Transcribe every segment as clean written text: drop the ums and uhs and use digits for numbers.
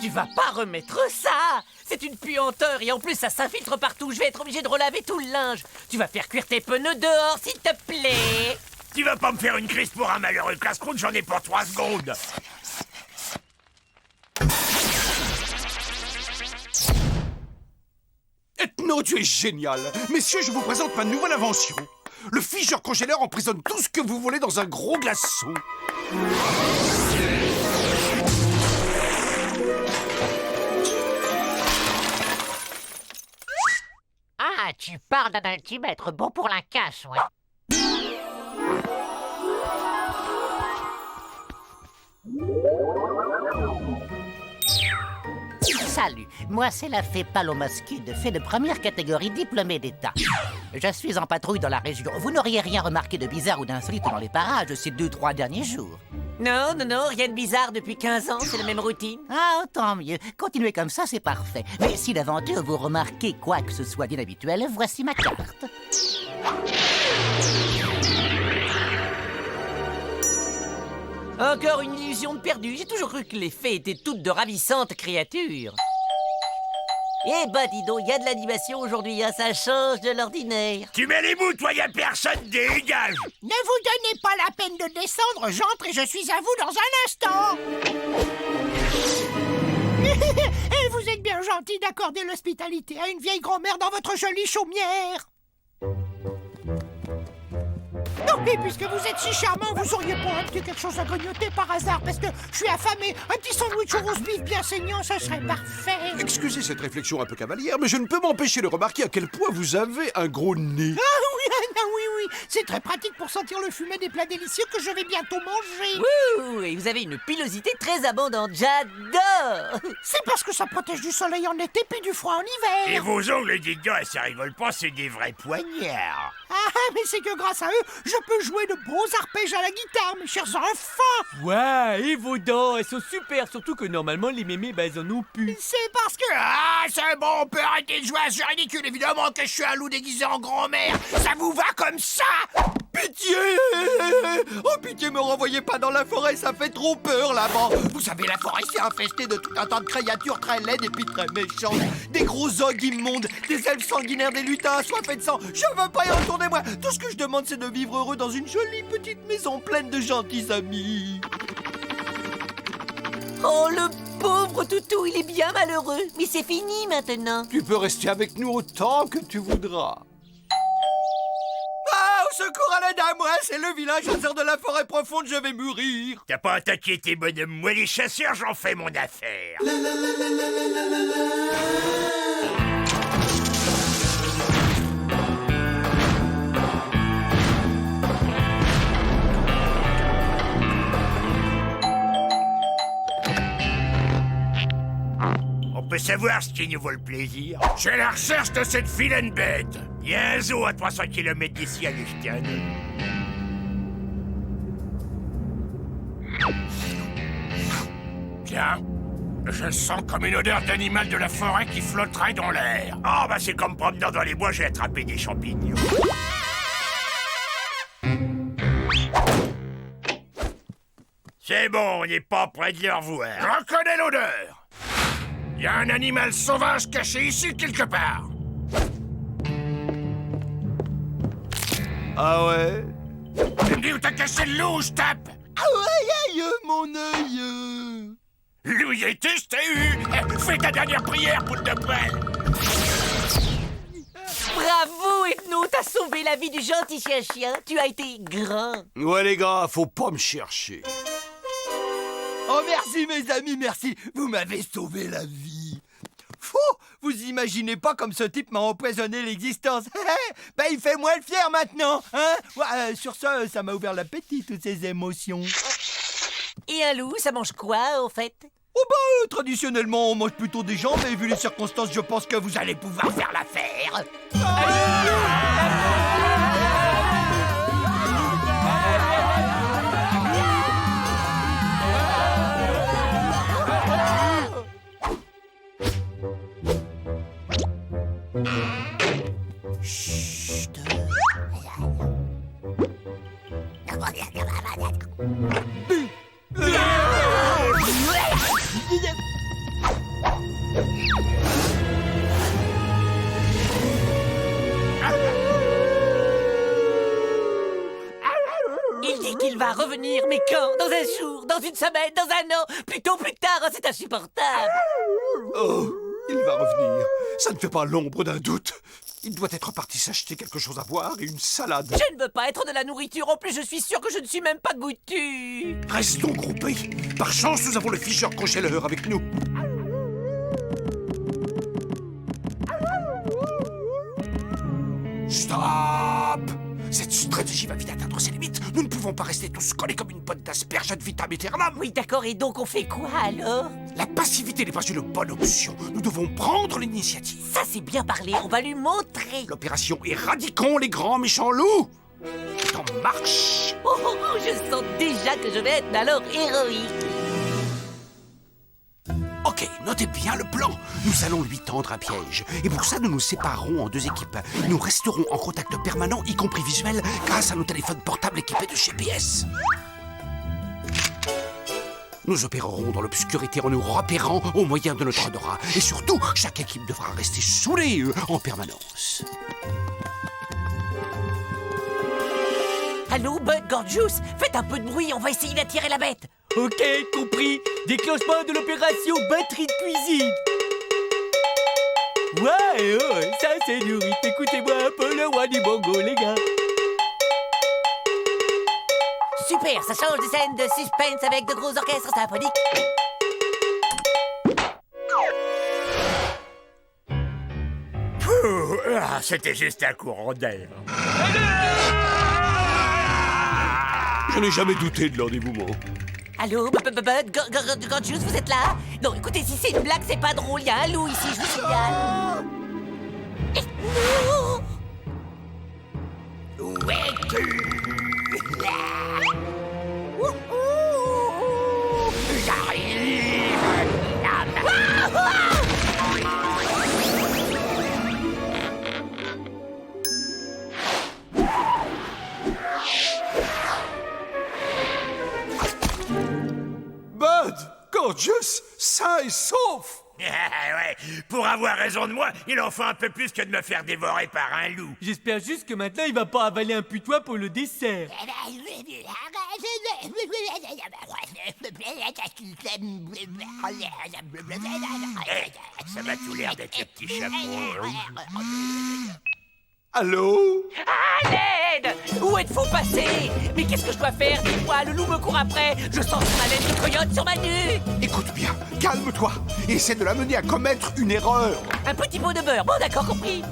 Tu vas pas remettre ça! C'est une puanteur et en plus ça s'infiltre partout. Je vais être obligé de relaver tout le linge. Tu vas faire cuire tes pneus dehors, s'il te plaît! Tu vas pas me faire une crise pour un malheureux casse-croûte, j'en ai pour 3 secondes. Ethno, tu es génial. Messieurs, je vous présente ma nouvelle invention. Le figeur congéleur emprisonne tout ce que vous voulez dans un gros glaçon. Ah, tu parles d'un altimètre bon pour la casse, ouais. Salut, moi c'est la fée Palomascude, fée de première catégorie diplômée d'État. Je suis en patrouille dans la région. Vous n'auriez rien remarqué de bizarre ou d'insolite dans les parages ces 2-3 derniers jours? Non, rien de bizarre depuis 15 ans, c'est la même routine. Ah, tant mieux. Continuez comme ça, c'est parfait. Mais si d'aventure vous remarquez quoi que ce soit d'inhabituel, voici ma carte. Encore une illusion de perdu. J'ai toujours cru que les fées étaient toutes de ravissantes créatures. Eh ben, dis donc, il y a de l'animation aujourd'hui, hein, ça change de l'ordinaire. Tu mets les bouts, toi, y a personne, dégage. Ne vous donnez pas la peine de descendre, j'entre et je suis à vous dans un instant. Et vous êtes bien gentil d'accorder l'hospitalité à une vieille grand-mère dans votre jolie chaumière. Non, mais puisque vous êtes si charmant, vous auriez pas un petit quelque chose à grignoter par hasard, parce que je suis affamé. Un petit sandwich au roast beef bien saignant, ça serait parfait. Excusez cette réflexion un peu cavalière, mais je ne peux m'empêcher de remarquer à quel point vous avez un gros nez. Oui, c'est très pratique pour sentir le fumet des plats délicieux que je vais bientôt manger. Ouh, et vous avez une pilosité très abondante, j'adore. C'est parce que ça protège du soleil en été puis du froid en hiver. Et vos ongles, dites donc, ça rigole pas, c'est des vrais poignards. Ah, mais c'est que grâce à eux, je peux jouer de beaux arpèges à la guitare, mes chers enfants. Ouais, et vos dents, elles sont super, surtout que normalement les mémés, elles en ont plus. C'est parce que... Ah, c'est bon, on peut arrêter de jouer à ce ridicule, évidemment que je suis un loup déguisé en grand-mère. Ça vous va comme ça? Pitié! Oh pitié, me renvoyez pas dans la forêt, ça fait trop peur là-bas. Vous savez, la forêt c'est infesté de tout un tas de créatures très laides et puis très méchantes. Des gros ogres immondes, des elfes sanguinaires, des lutins assoiffés de sang. Je veux pas y retourner moi. Tout ce que je demande c'est de vivre heureux dans une jolie petite maison pleine de gentils amis. Oh, le pauvre toutou, il est bien malheureux. Mais c'est fini maintenant. Tu peux rester avec nous autant que tu voudras. Ah, au secours, à l'aide à moi, c'est le vilain chasseur de la forêt profonde, je vais mourir. T'as pas à t'inquiéter, bonhomme. Moi, les chasseurs, j'en fais mon affaire. On peut savoir ce qui nous vaut le plaisir. Je suis à la recherche de cette vilaine bête. Il y a un zoo à 300 km d'ici à Lichtenstein. Tiens, je sens comme une odeur d'animal de la forêt qui flotterait dans l'air. Ah, bah c'est comme promenant dans les bois, j'ai attrapé des champignons. C'est bon, on n'est pas près de les revoir. Je reconnais l'odeur. Il y a un animal sauvage caché ici quelque part. Ah ouais? Tu me dis où t'as caché le loup, je tape. Aïe, aïe, mon œil. Louis et Tus, t'as eu. Fais ta dernière prière, boule de poêle. Bravo, Ethno, t'as sauvé la vie du gentil chien. Tu as été grand. Ouais les gars, faut pas me chercher. Oh merci mes amis, merci. Vous m'avez sauvé la vie. Fou, vous imaginez pas comme ce type m'a empoisonné l'existence. Ben il fait moins le fier maintenant, hein. Ouais, sur ça, ça m'a ouvert l'appétit, toutes ces émotions. Et un loup, ça mange quoi, au fait? Oh bah, traditionnellement, on mange plutôt des gens, mais vu les circonstances, je pense que vous allez pouvoir faire l'affaire. Chut. qu'il va revenir, mais quand? Dans un jour, dans une semaine, dans un an? Plutôt plus tard, oh, c'est insupportable. Oh, il va revenir. Ça ne fait pas l'ombre d'un doute. Il doit être parti s'acheter quelque chose à boire et une salade. Je ne veux pas être de la nourriture, en plus je suis sûr que je ne suis même pas goûtu. Restons groupés. Par chance, nous avons le ficheur congéleur avec nous. Stop! Cette stratégie va vite atteindre ses limites. Nous ne pouvons pas rester tous collés comme une botte d'asperges ad vitam aeternam. Oui, d'accord, et donc on fait quoi alors? La passivité n'est pas une bonne option. Nous devons prendre l'initiative. Ça c'est bien parlé, on va lui montrer. L'opération Éradiquons les grands méchants loups est en marche. Oh, oh, oh, je sens déjà que je vais être alors héroïque. Ok, notez bien le plan. Nous allons lui tendre un piège. Et pour ça, nous nous séparerons en deux équipes. Nous resterons en contact permanent, y compris visuel, grâce à nos téléphones portables équipés de GPS. Nous opérerons dans l'obscurité en nous repérant au moyen de notre odorat. Et surtout, chaque équipe devra rester sous les yeux en permanence. Allô, Bud, Gorgeous, faites un peu de bruit, on va essayer d'attirer la bête. Ok, compris. Déclenchement de l'opération batterie de cuisine. Ouais, ça c'est du rythme. Écoutez-moi un peu le roi du bongo, les gars. Super, ça change de scène de suspense avec de gros orchestres symphoniques. C'était juste un courant d'air. Je n'ai jamais douté de leur dévouement. Allô, Bud, Gorgeous, vous êtes là? Non, écoutez, si c'est une blague, c'est pas drôle, il y a un loup ici, je vous signale. Où es-tu? J'arrive. Bud, Gorgeous, sain et sauf. Ouais, pour avoir raison de moi, il en faut un peu plus que de me faire dévorer par un loup. J'espère juste que maintenant il va pas avaler un putois pour le dessert. Ça m'a tout l'air d'être le petit chapeau. Allô? À l'aide! Où êtes-vous passé? Mais qu'est-ce que je dois faire? Dites-moi, le loup me court après. Je sens ma laine de coyote sur ma nuque. Écoute bien, calme-toi et essaie de l'amener à commettre une erreur. Un petit pot de beurre, bon d'accord, compris.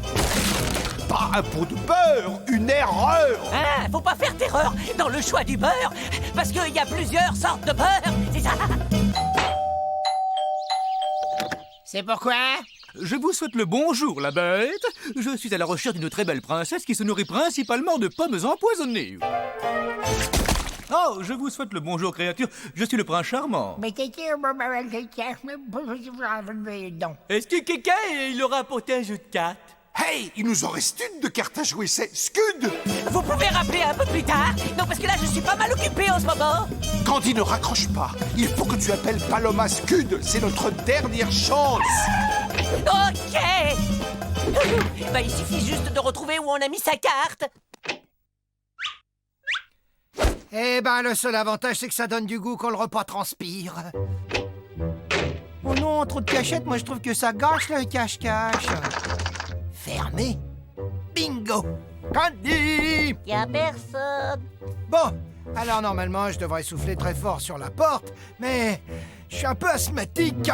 Pas un pot de beurre, une erreur. Hein, faut pas faire d'erreur dans le choix du beurre, parce qu'il y a plusieurs sortes de beurre, c'est ça? C'est pourquoi? Je vous souhaite le bonjour, la bête. Je suis à la recherche d'une très belle princesse qui se nourrit principalement de pommes empoisonnées. Oh, je vous souhaite le bonjour, créature. Je suis le prince charmant. Mais non. Est-ce que quelqu'un il aura apporté un jeu de cartes? Hey, il nous en reste une de cartes à jouer, c'est Scud. Vous pouvez rappeler un peu plus tard? Non, parce que là, je suis pas mal occupé en ce moment. Candy ne raccroche pas. Il faut que tu appelles Paloma Scud. C'est notre dernière chance. Ok. Bah, il suffit juste de retrouver où on a mis sa carte. Eh ben, le seul avantage, c'est que ça donne du goût quand le repas transpire. Oh non, trop de cachettes, moi je trouve que ça gâche le cache-cache. Fermé. Bingo. Candy. Y a personne. Bon, alors normalement, je devrais souffler très fort sur la porte, mais je suis un peu asthmatique.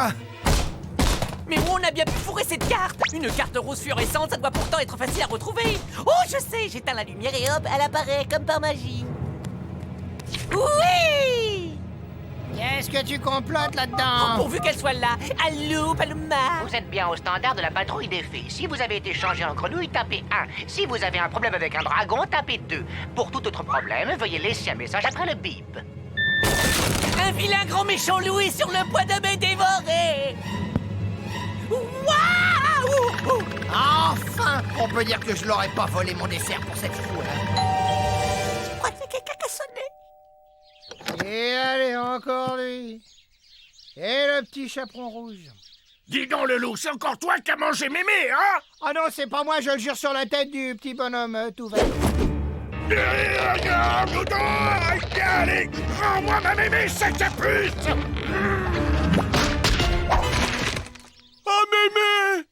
Mais où on a bien pu fourrer cette carte? Une carte rose fluorescente, ça doit pourtant être facile à retrouver. Oh, je sais, j'éteins la lumière et hop, elle apparaît comme par magie. Oui! Qu'est-ce que tu complotes Oh, là-dedans? pourvu qu'elle soit là. Allô, Paloma? Vous êtes bien au standard de la patrouille des fées. Si vous avez été changé en grenouille, tapez 1. Si vous avez un problème avec un dragon, tapez 2. Pour tout autre problème, veuillez laisser un message après le bip. Un vilain grand méchant loup est sur le point de me dévorer. Waouh! Enfin! On peut dire que je l'aurais pas volé mon dessert pour cette fois. Je crois que c'est quelqu'un qui a sonné. Et allez, encore lui. Et le petit chaperon rouge. Dis donc, le loup, c'est encore toi qui as mangé mémé, hein? Ah non, c'est pas moi, je le jure sur la tête du petit bonhomme tout vert. Allez, rends-moi ma mémé, sacré puce! Oh, mémé!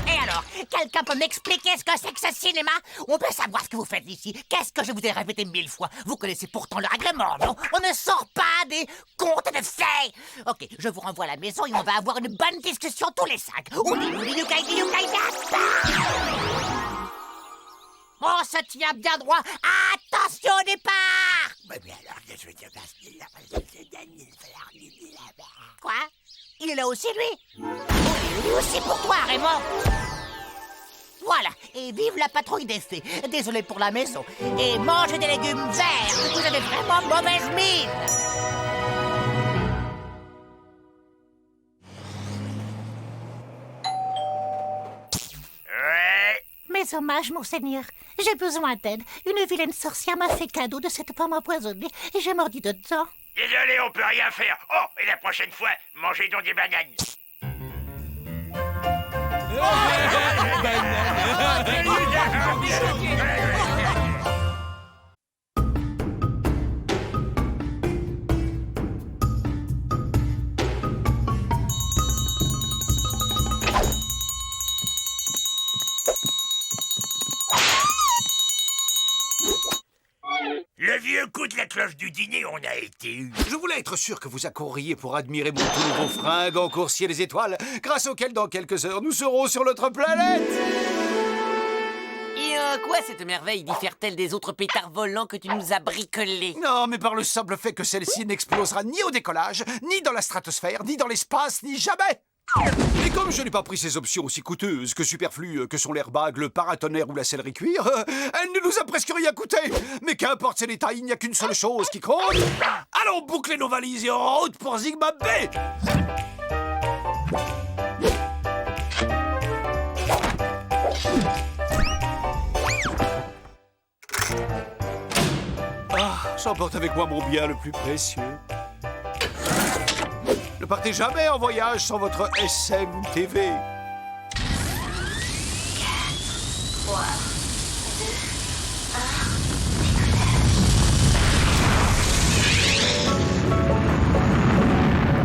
Et alors, quelqu'un peut m'expliquer ce que c'est que ce cinéma? On peut savoir ce que vous faites ici. Qu'est-ce que je vous ai répété 1000 fois? Vous connaissez pourtant le règlement, non? On ne sort pas des contes de fées. Ok, je vous renvoie à la maison et on va avoir une bonne discussion tous les 5. On se tient bien droit. Attention au départ! Quoi? Il est là aussi, lui? Lui aussi pour toi, Raymond! Voilà, et vive la patrouille des fées. Désolé pour la maison. Et mangez des légumes verts. Vous avez vraiment mauvaise mine. Ouais. Mes hommages, monseigneur. J'ai besoin d'aide. Une vilaine sorcière m'a fait cadeau de cette pomme empoisonnée et j'ai mordu dedans. Désolé, on peut rien faire. Oh, et la prochaine fois, mangez donc des bananes. Le vieux coup de la cloche du dîner, on a été eu. Je voulais être sûr que vous accouriez pour admirer mon tout nouveau fringue en coursier des étoiles, grâce auquel dans quelques heures nous serons sur notre planète. Et en quoi cette merveille diffère-t-elle des autres pétards volants que tu nous as bricolés? Non, mais par le simple fait que celle-ci n'explosera ni au décollage, ni dans la stratosphère, ni dans l'espace, ni jamais. Et comme je n'ai pas pris ces options aussi coûteuses que superflues que sont l'airbag, le paratonnerre ou la sellerie cuir, elle ne nous a presque rien coûté. Mais qu'importe ces détails, il n'y a qu'une seule chose qui compte. Allons boucler nos valises et en route pour Zimbabwe. Ah, j'emporte avec moi mon bien le plus précieux. Ne partez jamais en voyage sans votre SMTV.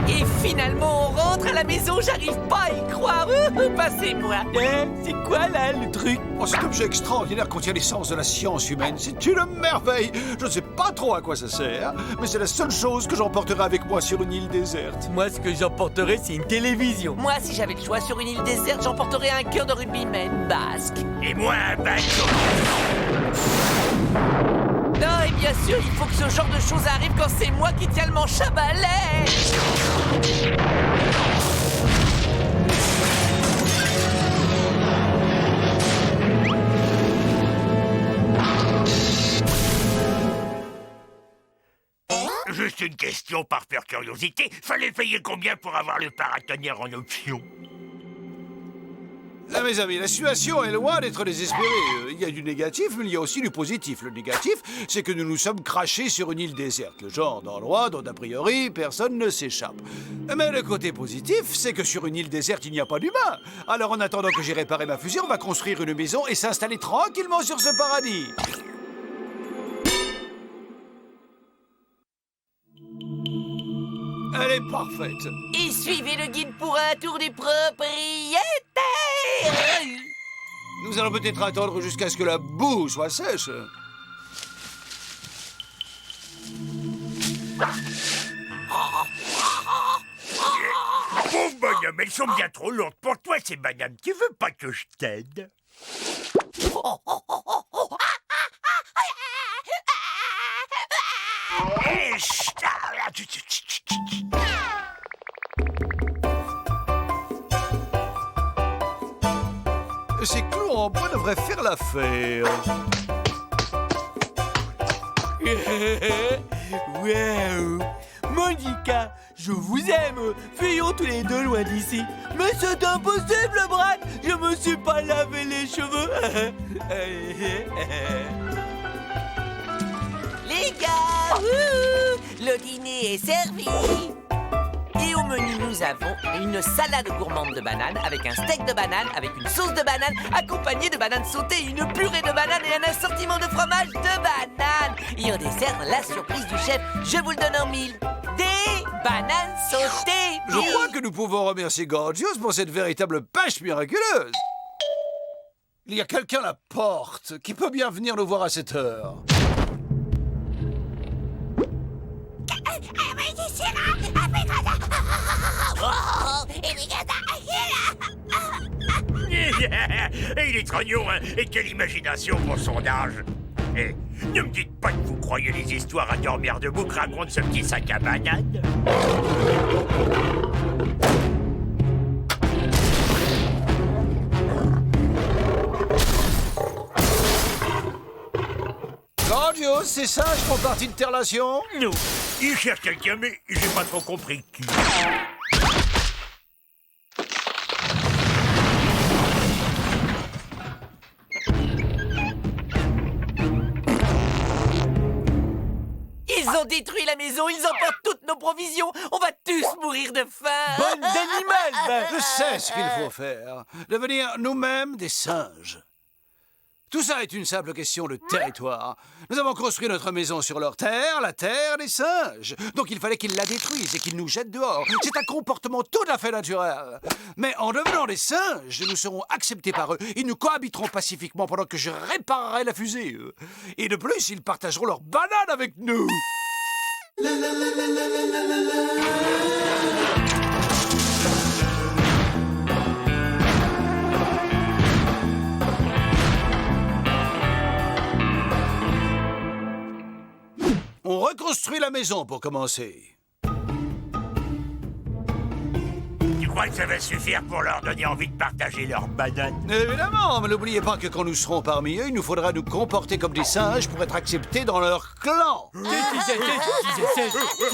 Et finalement, on rentre à la maison, j'arrive pas à y croire. Passez-moi. C'est quoi là le truc? Oh, cet objet extraordinaire contient l'essence de la science humaine. C'est une merveille. Je ne sais pas trop à quoi ça sert, mais c'est la seule chose que j'emporterai avec moi sur une île déserte. Moi, ce que j'emporterais, c'est une télévision. Moi, si j'avais le choix sur une île déserte, j'emporterais un cœur de rugbyman basque. Et moi, un bateau. Non, et bien sûr, il faut que ce genre de choses arrive quand c'est moi qui tiens le manche à balai. Juste une question par pure curiosité. Fallait payer combien pour avoir le paratonnerre en option? Ah, mes amis, la situation est loin d'être désespérée. Il y a du négatif, mais il y a aussi du positif. Le négatif, c'est que nous nous sommes crachés sur une île déserte. Le genre d'endroit dont, a priori, personne ne s'échappe. Mais le côté positif, c'est que sur une île déserte, il n'y a pas d'humains. Alors, en attendant que j'ai réparé ma fusée, on va construire une maison et s'installer tranquillement sur ce paradis. Elle est parfaite. Et suivez le guide pour un tour du propriétaire. Nous allons peut-être attendre jusqu'à ce que la boue soit sèche. Pauvre bonhomme, elles sont bien trop lourdes pour toi, ces bananes. Tu veux pas que je t'aide? Eh, chut, ah, chut, chut, chut, chut, chut. Ces clous en bois devraient faire l'affaire. Waouh! Monica, je vous aime! Fuyons tous les deux loin d'ici! Mais c'est impossible, Brad! Je me suis pas lavé les cheveux! Les gars, le dîner est servi. Et on menu, nous avons une salade gourmande de bananes avec un steak de banane, avec une sauce de banane, accompagnée de bananes sautées, une purée de bananes et un assortiment de fromage de banane. Et au dessert, la surprise du chef, je vous le donne en mille. Des bananes sautées. Je crois que nous pouvons remercier Gorgios pour cette véritable pêche miraculeuse. Il y a quelqu'un à la porte qui peut bien venir nous voir à cette heure. Il est trognon, hein? Et quelle imagination pour son âge! Eh, ne me dites pas que vous croyez les histoires à dormir debout que raconte ce petit sac à bananes. Gorgios, ces singes font partie de tes relations? Non, il cherche quelqu'un, mais j'ai pas trop compris qui. Ils ont détruit la maison, ils emportent toutes nos provisions. On va tous mourir de faim. Bande d'animal, Je sais ce qu'il faut faire. Devenir nous-mêmes des singes. Tout ça est une simple question de territoire. Nous avons construit notre maison sur leur terre, la terre des singes. Donc il fallait qu'ils la détruisent et qu'ils nous jettent dehors. C'est un comportement tout à fait naturel. Mais en devenant des singes, nous serons acceptés par eux. Ils nous cohabiteront pacifiquement pendant que je réparerai la fusée. Et de plus, ils partageront leurs bananes avec nous. On reconstruit la maison pour commencer. Tu crois que ça va suffire pour leur donner envie de partager leurs bananes? Évidemment, mais n'oubliez pas que quand nous serons parmi eux, il nous faudra nous comporter comme des singes pour être acceptés dans leur clan.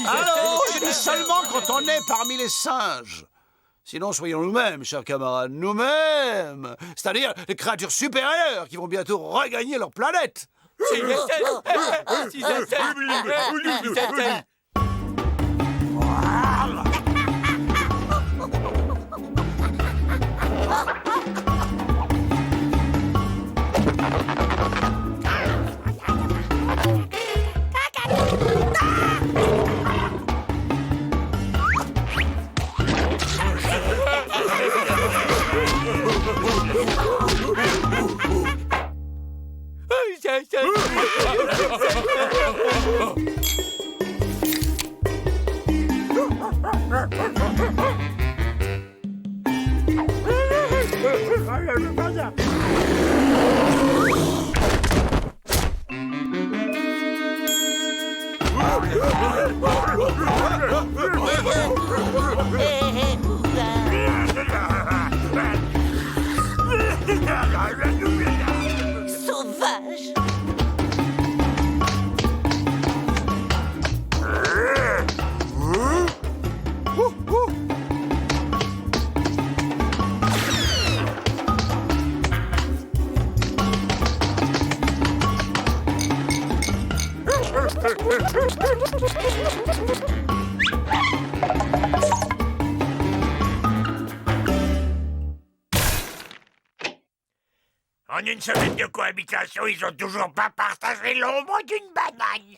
Alors, je dis seulement quand on est parmi les singes. Sinon, soyons nous-mêmes, chers camarades, nous-mêmes. C'est-à-dire les créatures supérieures qui vont bientôt regagner leur planète. Sauvage. En une semaine de cohabitation, ils ont toujours pas partagé l'ombre d'une banane.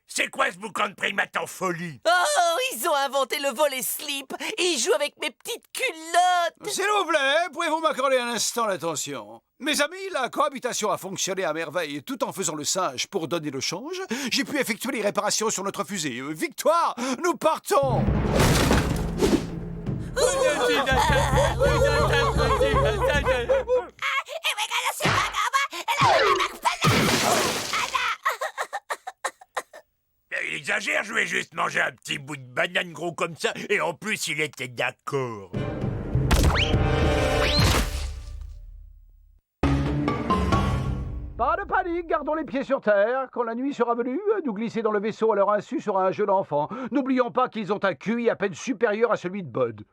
C'est quoi ce boucan de primates en folie? Oh, ils ont inventé le volet slip et ils jouent avec mes petites culottes. S'il vous plaît, pouvez-vous m'accorder un instant d'attention? Mes amis, la cohabitation a fonctionné à merveille. Tout en faisant le singe pour donner le change, j'ai pu effectuer les réparations sur notre fusée. Victoire, nous partons! Il exagère, je vais juste manger un petit bout de banane gros comme ça, et en plus il était d'accord. Pas de panique, gardons les pieds sur terre. Quand la nuit sera venue, nous glisser dans le vaisseau à leur insu sera un jeu d'enfant. N'oublions pas qu'ils ont un QI à peine supérieur à celui de Bud.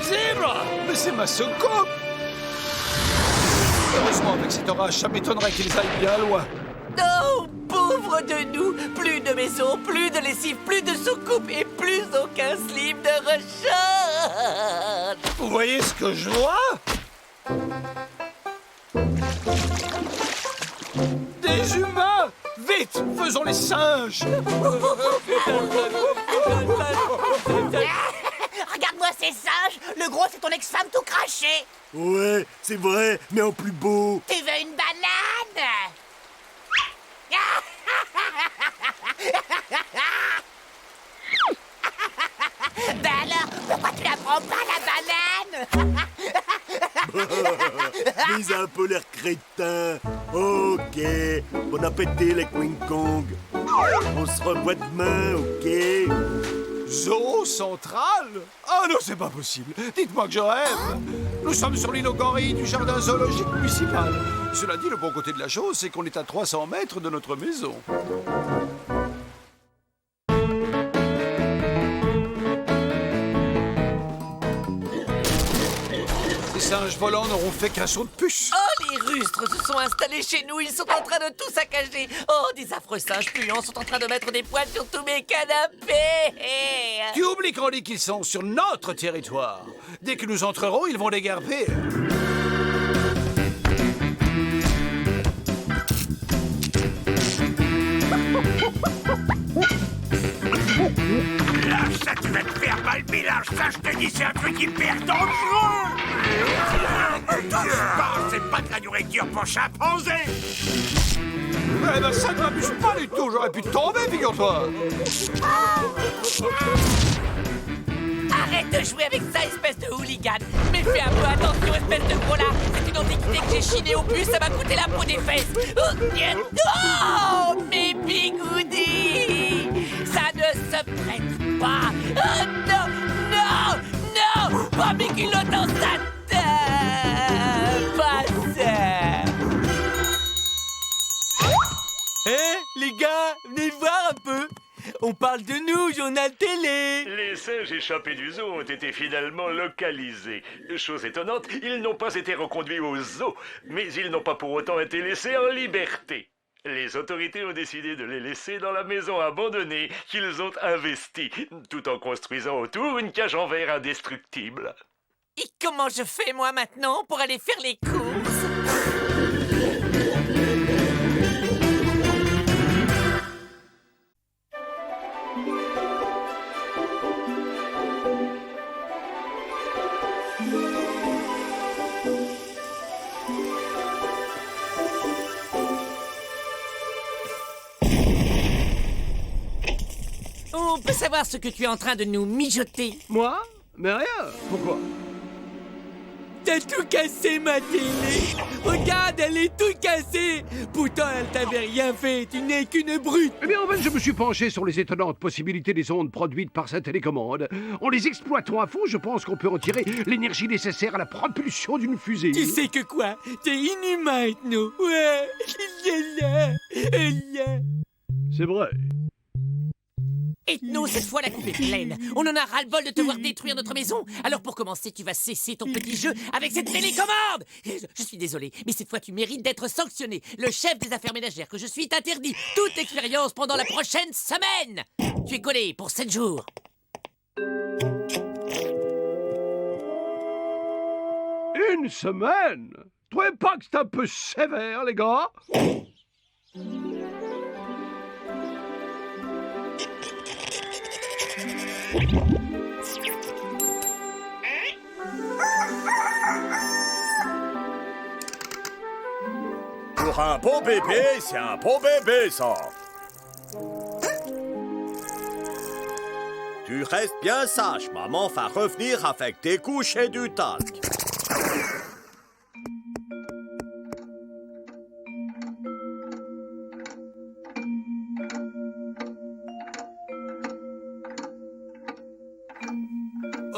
Zebra! Mais c'est ma soucoupe! Heureusement, avec cet orage, ça m'étonnerait qu'ils aillent bien loin. Oh, pauvre de nous! Plus de maison, plus de lessive, plus de soucoupe et plus aucun slip de rechange! Vous voyez ce que je vois? Des humains! Vite, faisons les singes! Regarde-moi ces singes. Le gros, c'est ton ex-femme tout craché. Ouais, c'est vrai, mais en plus beau. Tu veux une banane? Ben alors, pourquoi tu la prends pas, la banane? Mais ils ont un peu l'air crétin. Ok, bon appétit les King Kong. On se revoit demain, ok? Zoo central? Ah non, c'est pas possible. Dites-moi que je rêve. Nous sommes sur l'île aux gorilles du jardin zoologique municipal. Cela dit, le bon côté de la chose, c'est qu'on est à 300 mètres de notre maison. Les singes volants n'auront fait qu'un saut de puce. Oh, les rustres se sont installés chez nous, ils sont en train de tout saccager. Oh, des affreux singes puants sont en train de mettre des poils sur tous mes canapés. Tu oublies qu'on dit qu'ils sont sur notre territoire. Dès que nous entrerons, ils vont déguerpir. Lâche ça, tu vas te faire mal, mais lâche ça, je te dis, c'est un truc hyper dangereux. C'est pas de la nourriture pour chimpanzé. Eh ben, ça ne m'amuse pas du tout. J'aurais pu tomber, figure-toi. Arrête de jouer avec ça, espèce de hooligan. Mais fais un peu attention, espèce de gros là. C'est une antiquité que j'ai chiné au bus, ça m'a coûté la peau des fesses. Oh, mes bigoudis. Ça ne se prête pas. Oh, non, non, non. Oh, mes culottes en satin. Pas ça. Les gars, venez voir un peu. On parle de nous, journal télé. Les singes échappés du zoo ont été finalement localisés. Chose étonnante, ils n'ont pas été reconduits au zoo, mais ils n'ont pas pour autant été laissés en liberté. Les autorités ont décidé de les laisser dans la maison abandonnée qu'ils ont investie, tout en construisant autour une cage en verre indestructible. Et comment je fais, moi, maintenant, pour aller faire les courses? On peut savoir ce que tu es en train de nous mijoter? Moi? Mais rien. Pourquoi? T'as tout cassé, ma télé. Regarde, elle est toute cassée. Pourtant, elle t'avait rien fait. Tu n'es qu'une brute. Eh bien, en fait, je me suis penché sur les étonnantes possibilités des ondes produites par sa télécommande. En les exploitant à fond, je pense qu'on peut en tirer l'énergie nécessaire à la propulsion d'une fusée. Tu sais que quoi? T'es inhumain, Ethno. Ouais. C'est vrai. Ethno, cette fois la coupe est pleine. On en a ras-le-bol de te voir détruire notre maison. Alors pour commencer, tu vas cesser ton petit jeu avec cette télécommande. Je suis désolé, mais cette fois tu mérites d'être sanctionné. Le chef des affaires ménagères que je suis t'interdit toute expérience pendant la prochaine semaine. Tu es collé pour 7 jours. Une semaine? Trouvez pas que c'est un peu sévère, les gars? Pour un beau bébé, c'est un beau bébé, ça. Tu restes bien sage, maman va revenir avec des couches et du talc.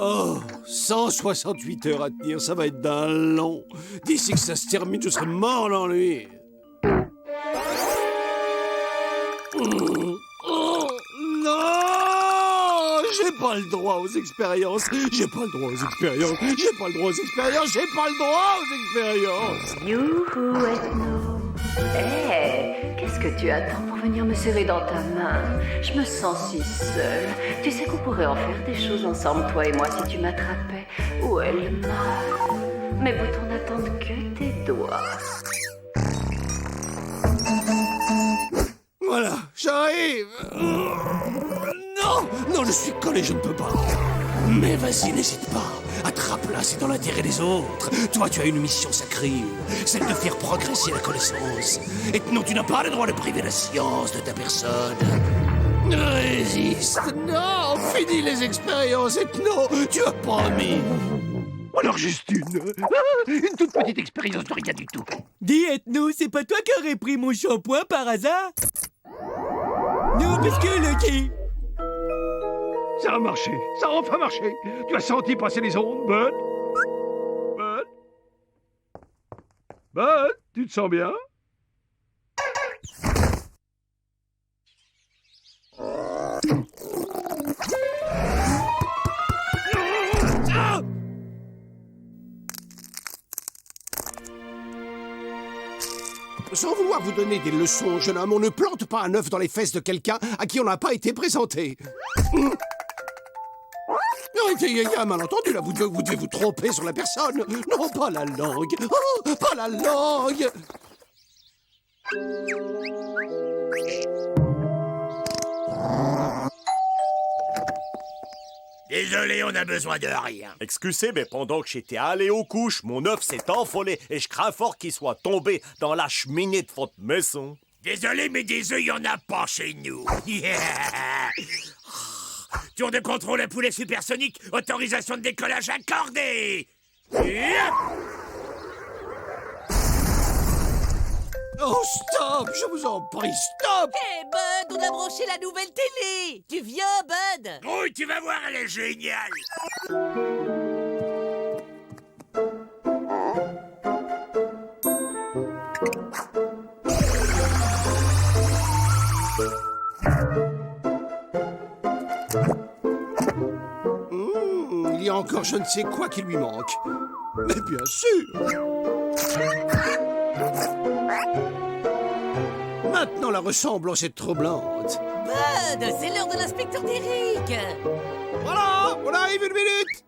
Oh, 168 heures à tenir, ça va être d'un long. D'ici que ça se termine, je serai mort d'ennui. Oh, non! J'ai pas le droit aux expériences. J'ai pas le droit aux expériences. J'ai pas le droit aux expériences. J'ai pas le droit aux expériences. Youhou, Ethno. Hé, qu'est-ce que tu attends pour venir me serrer dans ta main? Je me sens si seule. Tu sais qu'on pourrait en faire des choses ensemble, toi et moi, si tu m'attrapais. Où est le mal? Mes boutons n'attendent que tes doigts. Voilà, j'arrive. Non, non, je suis collé, je ne peux pas. Mais vas-y, n'hésite pas. Attrape-la, c'est dans l'intérêt des autres. Toi, tu as une mission sacrée, celle de faire progresser la connaissance. Et non, tu n'as pas le droit de priver la science de ta personne. Résiste. Non, finis les expériences, Ethno, tu as promis. Alors juste une toute petite expérience de rien du tout. Dis, Ethno, c'est pas toi qui aurais pris mon shampoing par hasard? Non, parce que Lucky... Ça a marché, ça a enfin marché. Tu as senti passer les ondes, Bud? Bud? Bud, tu te sens bien? Ah! Sans vouloir vous donner des leçons, jeune homme, on ne plante pas un œuf dans les fesses de quelqu'un à qui on n'a pas été présenté. Il y a un malentendu là, vous devez vous tromper sur la personne. Non, pas la langue. Oh, pas la langue. Désolé, on a besoin de rien. Excusez, mais pendant que j'étais allé aux couches, mon œuf s'est envolé et je crains fort qu'il soit tombé dans la cheminée de votre maison. Désolé, mais des œufs, il n'y en a pas chez nous. Yeah. Tour de contrôle à poulet supersonique, autorisation de décollage accordée. Yeah. Oh, stop, je vous en prie, stop. Hé, Bud, on a branché la nouvelle télé. Tu viens, Bud? Oui, tu vas voir, elle est géniale. Il y a encore je ne sais quoi qui lui manque. Mais bien sûr. Maintenant, la ressemblance est troublante. Bud, c'est l'heure de l'inspecteur d'Eric. Voilà, on arrive une minute.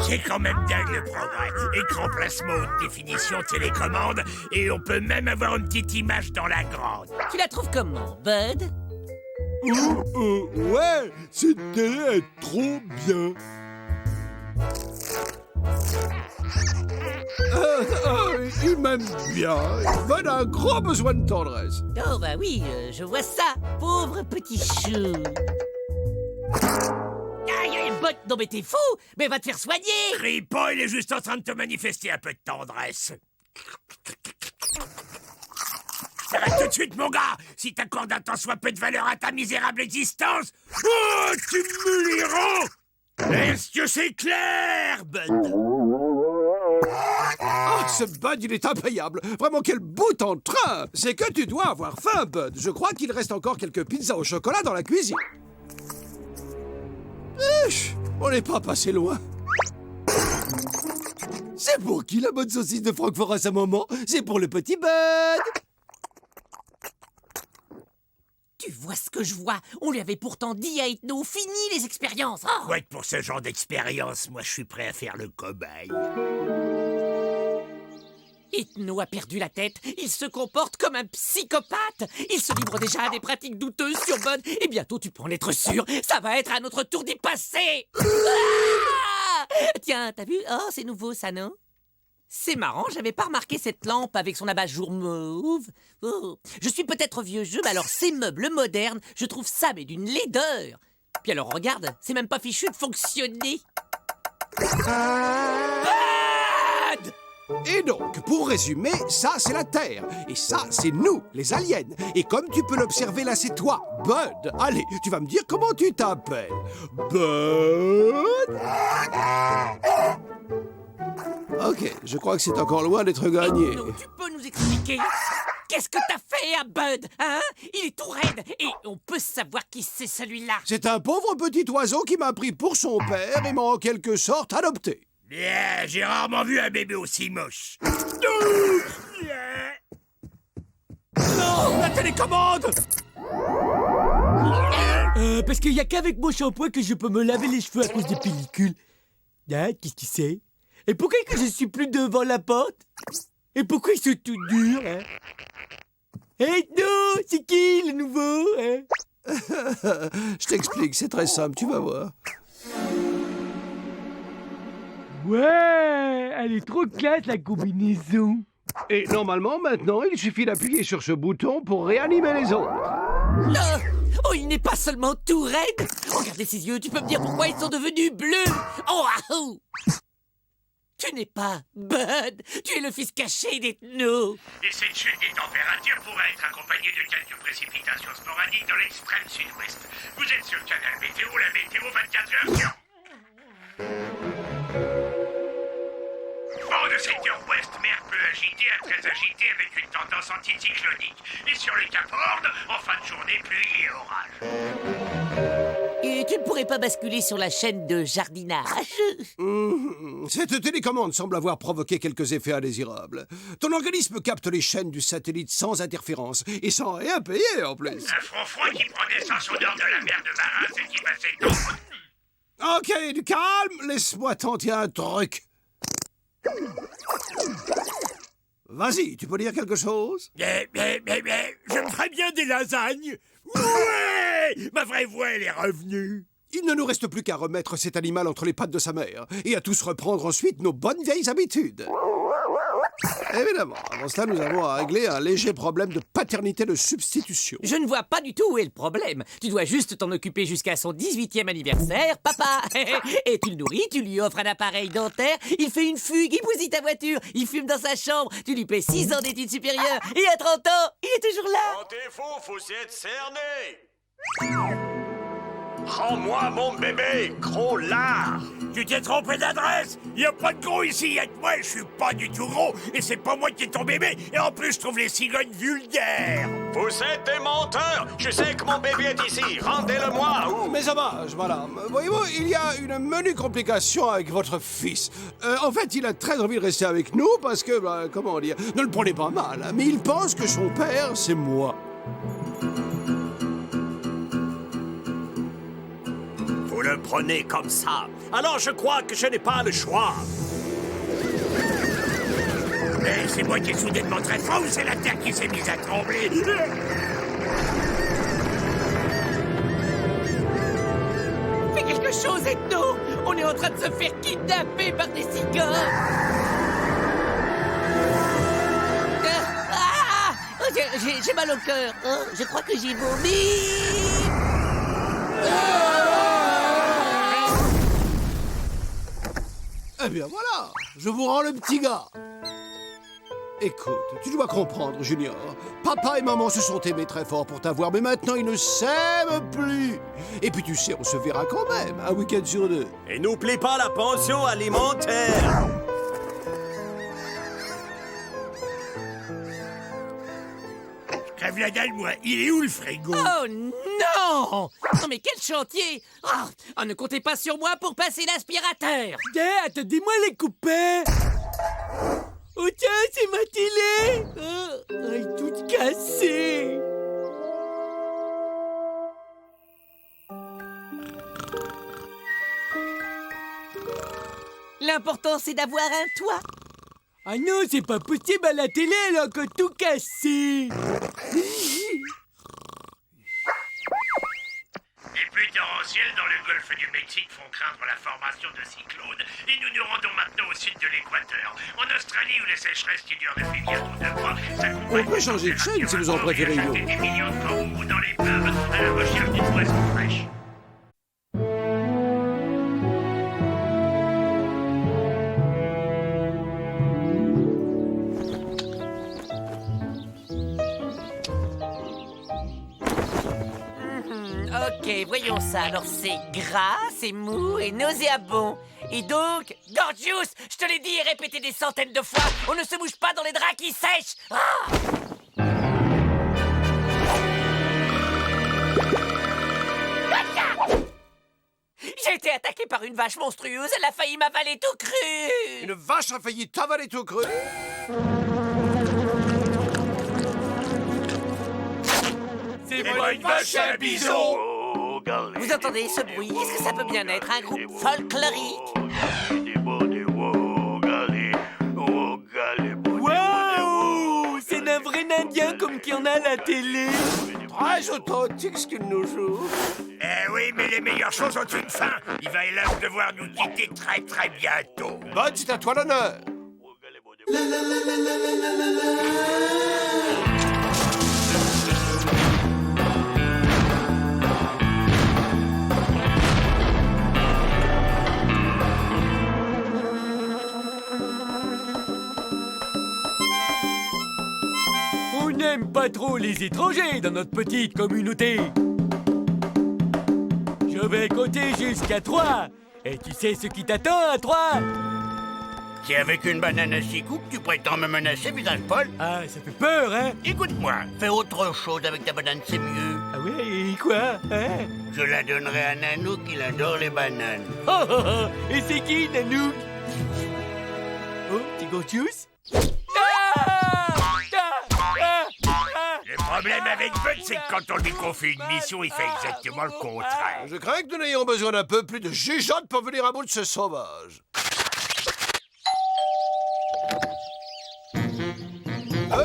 C'est quand même dingue le progrès. Écran plasma haute définition, télécommande, et on peut même avoir une petite image dans la grande. Tu la trouves comment, Bud? Ouais, cette télé est trop bien. Il m'aime bien. Bud a un grand besoin de tendresse. Oh bah oui, je vois ça. Pauvre petit chou. Aïe, Bud, non mais t'es fou. Mais va te faire soigner. Crie pas, il est juste en train de te manifester un peu de tendresse. Arrête tout de suite, mon gars. Si t'accordes un tant soit peu de valeur à ta misérable existence, oh, tu me liras. Est-ce que c'est clair, Bud? Ah, ce Bud, il est impayable. Vraiment, quel bout en train. C'est que tu dois avoir faim, Bud. Je crois qu'il reste encore quelques pizzas au chocolat dans la cuisine. On n'est pas passé loin. C'est pour qui la bonne saucisse de Francfort à ce moment? C'est pour le petit Bud. Tu vois ce que je vois? On lui avait pourtant dit à Ethno, fini les expériences. Oh. Ouais, pour ce genre d'expérience, moi je suis prêt à faire le cobaye. Ethno a perdu la tête. Il se comporte comme un psychopathe. Il se livre déjà à des pratiques douteuses sur Bud. Et bientôt, tu peux en être sûr, ça va être à notre tour d'y passer. Ah! Tiens, t'as vu? Oh, c'est nouveau ça, non? C'est marrant, j'avais pas remarqué cette lampe avec son abat-jour mauve. Oh. Je suis peut-être vieux jeu, mais alors ces meubles modernes, je trouve ça mais d'une laideur. Puis alors regarde, c'est même pas fichu de fonctionner. Bud! Et donc, pour résumer, ça c'est la Terre, et ça c'est nous, les aliens. Et comme tu peux l'observer là, c'est toi, Bud. Allez, tu vas me dire comment tu t'appelles. Bud? Ok, je crois que c'est encore loin d'être gagné. Non, tu peux nous expliquer? Qu'est-ce que t'as fait à Bud, hein? Il est tout raide, et on peut savoir qui c'est celui-là. C'est un pauvre petit oiseau qui m'a pris pour son père et m'a en quelque sorte adopté. Bien, j'ai rarement vu un bébé aussi moche. Non, la télécommande. Parce qu'il y a qu'avec mon shampoing que je peux me laver les cheveux à cause des pellicules. Hein, qu'est-ce que c'est? Et pourquoi que je suis plus devant la porte? Et pourquoi ils sont tout durs, hein? Hey, non, c'est qui le nouveau, hein? Je t'explique, c'est très simple, tu vas voir. Ouais, elle est trop classe, la combinaison. Et normalement, maintenant, il suffit d'appuyer sur ce bouton pour réanimer les autres. Oh, il n'est pas seulement tout raide. Regardez ses yeux, tu peux me dire pourquoi ils sont devenus bleus? Oh, ah, oh. Tu n'es pas Bud, tu es le fils caché d'Ethno. Et cette chute des températures pourrait être accompagnée de quelques précipitations sporadiques dans l'extrême sud-ouest. Vous êtes sur Canal Météo, la météo 24 heures sur... Vent de secteur ouest, mer peu agitée à très agitée avec une tendance anticyclonique. Et sur les Cap Horn, en fin de journée, pluie et orage. Et tu ne pourrais pas basculer sur la chaîne de jardinage? Cette télécommande semble avoir provoqué quelques effets indésirables. Ton organisme capte les chaînes du satellite sans interférence et sans rien payer en plus. Un front froid qui prend naissance au nord de la mer de Marin, c'est qui passait dans... Ok, du calme, laisse-moi tenter un truc. Vas-y, tu peux dire quelque chose? J'aimerais bien des lasagnes. Ouais! Ma vraie voix, elle est revenue. Il ne nous reste plus qu'à remettre cet animal entre les pattes de sa mère et à tous reprendre ensuite nos bonnes vieilles habitudes. Évidemment, avant cela, nous avons à régler un léger problème de paternité de substitution. Je ne vois pas du tout où est le problème. Tu dois juste t'en occuper jusqu'à son 18e anniversaire, papa. Et tu le nourris, tu lui offres un appareil dentaire, il fait une fugue, il bousille ta voiture, il fume dans sa chambre, tu lui paies 6 ans d'études supérieures, et à 30 ans, il est toujours là. Quand t'es fou, faut s'y être cerné. Rends-moi mon bébé, gros lard. Tu t'es trompé d'adresse. Y a pas de gros ici, y'a que moi, je suis pas du tout gros. Et c'est pas moi qui est ton bébé. Et en plus, je trouve les cigognes vulgaires. Vous êtes des menteurs. Je sais que mon bébé est ici. Rendez-le-moi ou... Mes hommages, madame. Voyez-vous, il y a une menue complication avec votre fils. En fait, il a très envie de rester avec nous parce que, comment dire, ne le prenez pas mal, hein, mais il pense que son père, c'est moi. Vous le prenez comme ça. Alors je crois que je n'ai pas le choix. Mais c'est moi qui est soudainement très fort ou c'est la terre qui s'est mise à trembler? Fais quelque chose, Ethno. On est en train de se faire kidnapper par des cigognes. J'ai mal au cœur. Oh, je crois que j'ai vomi. Eh bien voilà, je vous rends le petit gars. Écoute, tu dois comprendre, Junior. Papa et maman se sont aimés très fort pour t'avoir, mais maintenant ils ne s'aiment plus. Et puis tu sais, on se verra quand même, un week-end sur 2. Et n'oublie pas la pension alimentaire. Crève la dalle, moi. Il est où le frigo? Oh non! Non mais quel chantier! Oh, ne comptez pas sur moi pour passer l'aspirateur! Attendez-moi les copains. Oh tiens, c'est ma télé. Elle est toute cassée. L'important c'est d'avoir un toit! Ah non, c'est pas possible, à la télé, elle a encore tout cassé. Les pluies torrentielles dans le golfe du Mexique font craindre la formation de cyclones et nous nous rendons maintenant au sud de l'équateur. En Australie où les sécheresses qui durent depuis bientôt 2 mois s'accompagnent... On peut changer de chaîne si vous en préférez une autre. Des millions de kangourous dans les pubs à la recherche d'une poisson fraîche. Ok, voyons ça. Alors c'est gras, c'est mou et nauséabond. Et donc, Gorgius, je te l'ai dit et répété des centaines de fois, on ne se bouge pas dans les draps qui sèchent. Ah! J'ai été attaqué par une vache monstrueuse, elle a failli m'avaler tout cru. Une vache a failli t'avaler tout cru. C'est moi une vache et un bison. Vous entendez ce bruit? Est-ce que ça peut bien être un groupe folklorique? Waouh! C'est un vrai Indien comme qu'il y en a à la télé. Très authentique ce qu'il nous joue. Eh oui, mais les meilleures choses ont une fin. Il va hélas devoir nous quitter très très bientôt. Bah, c'est à toi l'honneur. On n'aime pas trop les étrangers dans notre petite communauté. Je vais compter jusqu'à 3. Et tu sais ce qui t'attend à 3? C'est avec une banane à 6 coups que tu prétends me menacer, visage Paul? Ah, ça fait peur, hein? Écoute-moi, fais autre chose avec ta banane, c'est mieux. Ah ouais, et quoi, hein? Je la donnerai à Nanook, il adore les bananes. Oh, oh, oh. Et c'est qui, Nanook? Oh, petit Gorgius? Le problème avec Bud, c'est que quand on lui confie une mission, il fait exactement le contraire. Je crains que nous n'ayons besoin d'un peu plus de jugeote pour venir à bout de ce sauvage.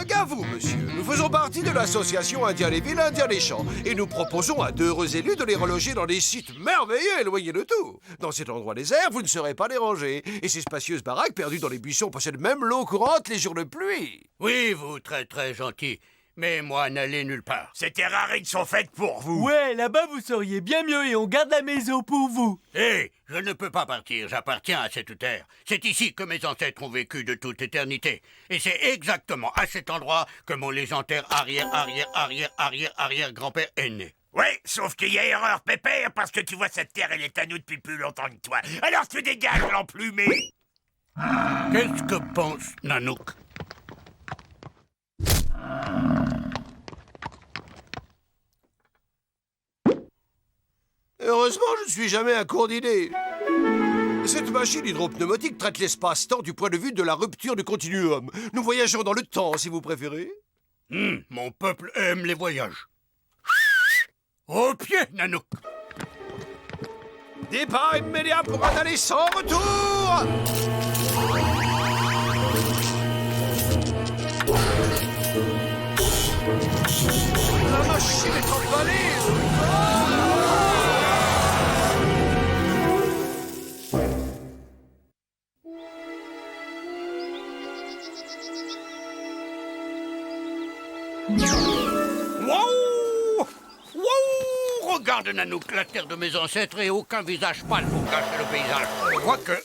Gars, vous, monsieur, nous faisons partie de l'association Indien les villes, Indien les champs, et nous proposons à d'heureux élus de les reloger dans des sites merveilleux éloignés de tout. Dans cet endroit désert, vous ne serez pas dérangés, et ces spacieuses baraques perdues dans les buissons possèdent même l'eau courante les jours de pluie. Oui, vous, très très gentil. Mais moi, n'allez nulle part. Ces terrarides sont faites pour vous. Ouais, là-bas vous seriez bien mieux et on garde la maison pour vous. Hé, je ne peux pas partir, j'appartiens à cette terre. C'est ici que mes ancêtres ont vécu de toute éternité. Et c'est exactement à cet endroit que mon légendaire arrière-grand-père est né. Ouais, sauf qu'il y a erreur, pépère, parce que tu vois, cette terre, elle est à nous depuis plus longtemps que toi. Alors tu dégages, l'emplumé. Qu'est-ce que pense Nanook? Heureusement, je ne suis jamais à court d'idées. Cette machine hydropneumatique traite l'espace-temps du point de vue de la rupture du continuum. Nous voyageons dans le temps, si vous préférez. Mon peuple aime les voyages. Au pied, Nanook. Départ immédiat pour un aller sans retour. La machine est emballée. Waouh! Waouh! Regarde, Nanook, la terre de mes ancêtres et aucun visage pâle pour cacher le paysage. Quoique,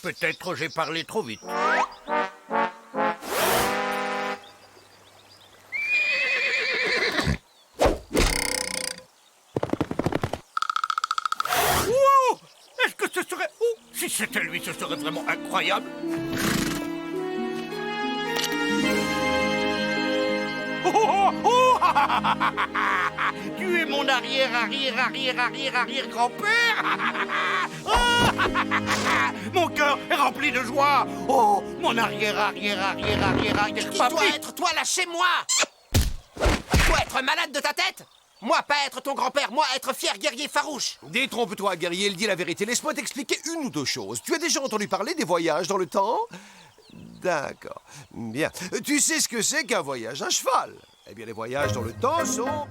peut-être j'ai parlé trop vite. Wow! Est-ce que ce serait... Oh, si c'était lui, ce serait vraiment incroyable. Tu es mon arrière-grand-père. Mon cœur est rempli de joie. Oh, mon arrière. Qui doit être toi, lâchez-moi! Toi être malade de ta tête? Moi pas être ton grand-père, moi être fier guerrier farouche. Détrompe-toi, guerrier, il dit la vérité. Laisse-moi t'expliquer une ou deux choses. Tu as déjà entendu parler des voyages dans le temps? D'accord. Bien. Tu sais ce que c'est qu'un voyage à cheval? Eh bien, les voyages dans le temps sont...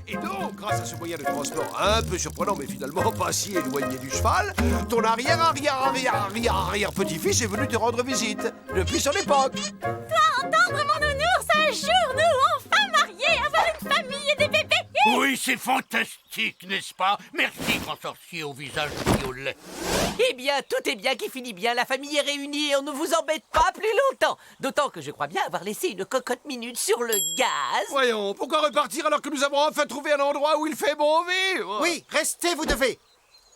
Et donc, grâce à ce moyen de transport un peu surprenant, mais finalement pas si éloigné du cheval, ton arrière-petit-fils est venu te rendre visite, depuis son époque. Toi, entendre mon nounours un jour, nous, enfin mariés, avoir une famille et des bébés. Oui, c'est fantastique, n'est-ce pas? Merci, grand sorcier au visage violet. Eh bien, tout est bien qui finit bien. La famille est réunie et on ne vous embête pas plus longtemps. D'autant que je crois bien avoir laissé une cocotte minute sur le gaz. Voyons, pourquoi repartir alors que nous avons enfin trouvé un endroit où il fait bon vivre? Oui, restez, vous devez.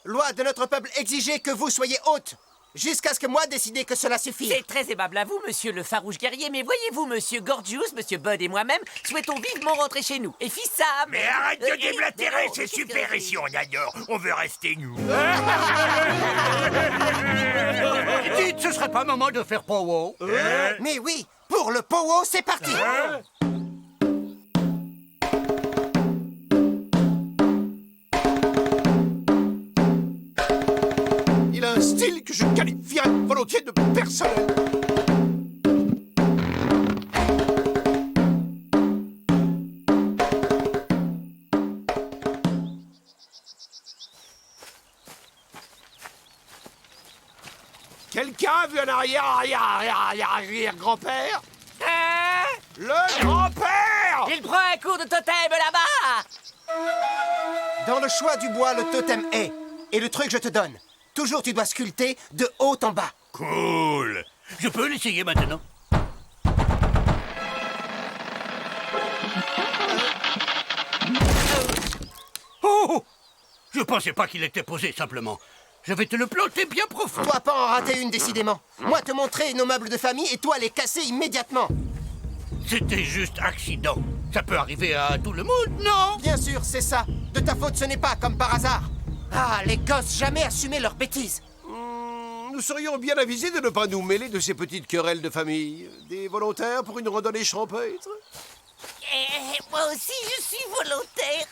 Loi de notre peuple exigeait que vous soyez hôtes, jusqu'à ce que moi décide que cela suffit. C'est très aimable à vous, monsieur le farouche guerrier, mais voyez-vous, monsieur Gorgius, monsieur Bud et moi-même souhaitons vivement rentrer chez nous. Et Fissam... Mais arrête de déblatérer, c'est super ici, on adore. On veut rester nous. Dites, ce serait pas moment de faire pow-wow? Mais oui, pour le powo, c'est parti. Il a un style que je qualifierais volontiers de personnel. Quelqu'un a vu un arrière-grand-père? Le grand-père! Il prend un coup de totem là-bas! Dans le choix du bois, le totem est. Et le truc, je te donne. Toujours, tu dois sculpter de haut en bas. Cool. Je peux l'essayer maintenant? Oh! Je pensais pas qu'il était posé, simplement. Je vais te le planter bien profond. Toi, pas en rater une, décidément. Moi, te montrer nos meubles de famille et toi, les casser immédiatement. C'était juste accident. Ça peut arriver à tout le monde, non? Bien sûr, c'est ça. De ta faute, ce n'est pas comme par hasard. Ah, les gosses, jamais assumer leurs bêtises. Nous serions bien avisés de ne pas nous mêler de ces petites querelles de famille. Des volontaires pour une randonnée champêtre? Moi aussi, je suis volontaire.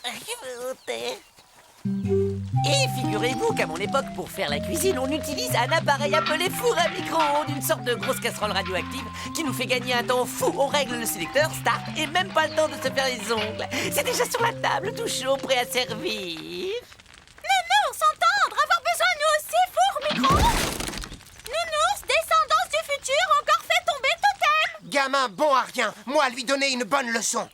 Et figurez-vous qu'à mon époque, pour faire la cuisine, on utilise un appareil appelé four à micro-ondes, une sorte de grosse casserole radioactive qui nous fait gagner un temps fou. On règle le sélecteur, start, et même pas le temps de se faire les ongles. C'est déjà sur la table, tout chaud, prêt à servir. Nounours, entendre, avoir besoin nous aussi, four micro-ondes. Nounours, descendance du futur, encore fait tomber totem. Gamin bon à rien. Moi, lui donner une bonne leçon.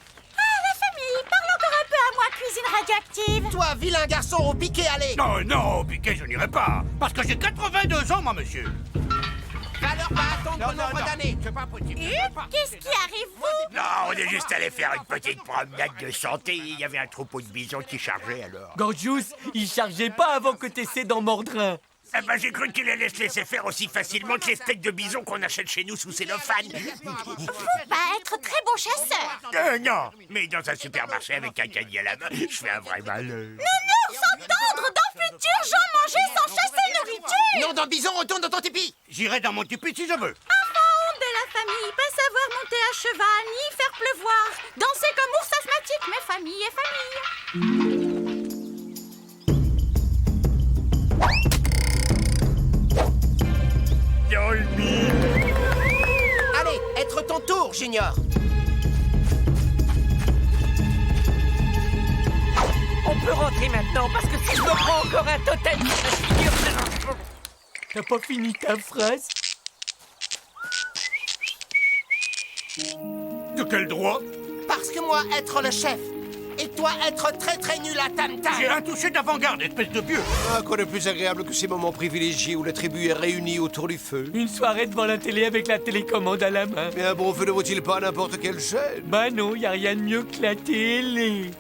Parle encore un peu à moi, cuisine radioactive. Toi, vilain garçon, au piquet, allez. Non, au piquet, je n'irai pas. Parce que j'ai 82 ans, moi, monsieur. Va leur pas attendre nombre d'années. C'est pas possible. Qu'est-ce qui arrive, vous? Non, on est juste allé faire une petite promenade de santé. Il y avait un troupeau de bisons qui chargeait alors. Gorgius, il chargeait pas avant que t'essaies d'en mordre un. Eh ben, j'ai cru qu'il allait se laisser faire aussi facilement que les steaks de bison qu'on achète chez nous sous cellophane. Faut pas être très bon chasseur. Non, mais dans un supermarché avec un caddie à la main, je fais un vrai malheur. Nounours, entendre, dans le futur, j'en mangeais sans chasser nourriture. Non, dans bison, retourne dans ton tipi. J'irai dans mon tipi si je veux. Enfant de la famille, pas savoir monter à cheval, ni faire pleuvoir. Danser comme ours asthmatique, mais famille est famille. Dans le mille. Allez, être ton tour, Junior. On peut rentrer maintenant, parce que si je me prends encore un totem sur la figure... T'as pas fini ta phrase? De quel droit? Parce que moi, être le chef, et toi, être très très nul à tam-tam. J'ai un toucher d'avant-garde, espèce de vieux. Ah, quoi de plus agréable que ces moments privilégiés où la tribu est réunie autour du feu? Une soirée devant la télé avec la télécommande à la main. Mais un bon feu ne vaut-il pas n'importe quelle chaîne? Bah non, y a rien de mieux que la télé.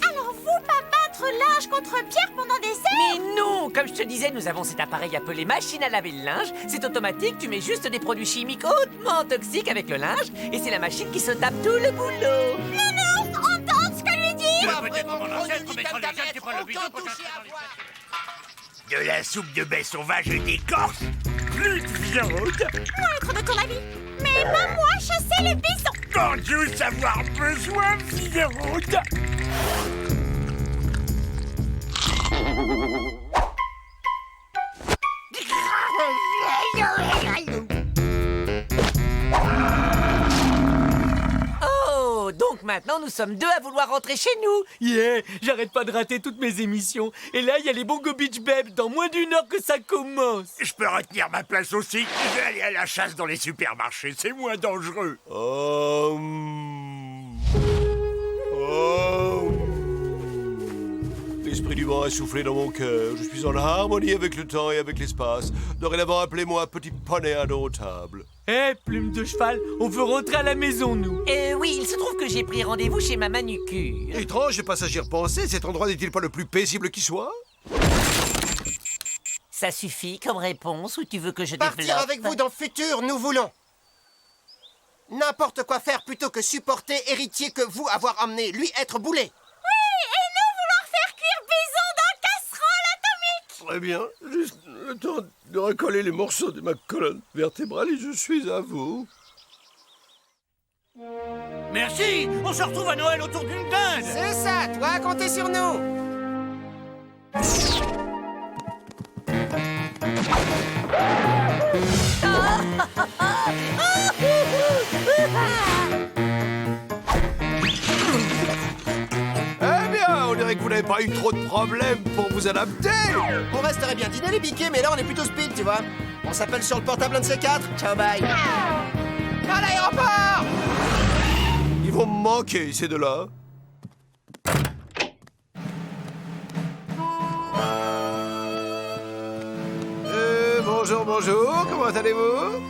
Alors vous, pas battre linge contre pierre pendant des heures? Mais non! Comme je te disais, nous avons cet appareil appelé machine à laver le linge. C'est automatique, tu mets juste des produits chimiques hautement toxiques avec le linge, et c'est la machine qui se tape tout le boulot. Nounours, entendre ce que lui dit. Pas vraiment gros nul ni tam-tam, aucun toucher à voir. De la soupe de baie sauvage d'écorce? Plus de viande? Moi, être de ton avis. Mais pas moi, chasser les bisons. Gorgius avoir besoin, Vigarde. Oh, donc maintenant nous sommes deux à vouloir rentrer chez nous. Yeah, j'arrête pas de rater toutes mes émissions. Et là, il y a les Bongo Beach Babes dans moins d'une heure que ça commence. Je peux retenir ma place aussi. Je vais aller à la chasse dans les supermarchés, c'est moins dangereux. L'esprit du vent a soufflé dans mon cœur. Je suis en harmonie avec le temps et avec l'espace. Dorénavant, appelez-moi petit poney indomptable. Hé, plume de cheval, on veut rentrer à la maison, nous. Oui, il se trouve que j'ai pris rendez-vous chez ma manucure. Étrange, et pas s'agir penser, cet endroit n'est-il pas le plus paisible qui soit? Ça suffit comme réponse ou tu veux que je développe? Partir avec vous dans le futur, nous voulons. N'importe quoi faire plutôt que supporter héritier que vous avoir emmené, lui être boulé. Oui, et nous vouloir faire cuire bison dans casserole atomique. Très bien, juste le temps de recoller les morceaux de ma colonne vertébrale et je suis à vous. Merci. On se retrouve à Noël autour d'une dinde. C'est ça, toi, comptez sur nous. Eh bien, on dirait que vous n'avez pas eu trop de problèmes pour vous adapter. On resterait bien dîner les piquets, mais là on est plutôt speed, tu vois. On s'appelle sur le portable un de ces quatre. Ciao, bye. À l'aéroport. Ils vont me manquer, ces deux-là. Bonjour, bonjour, comment allez-vous?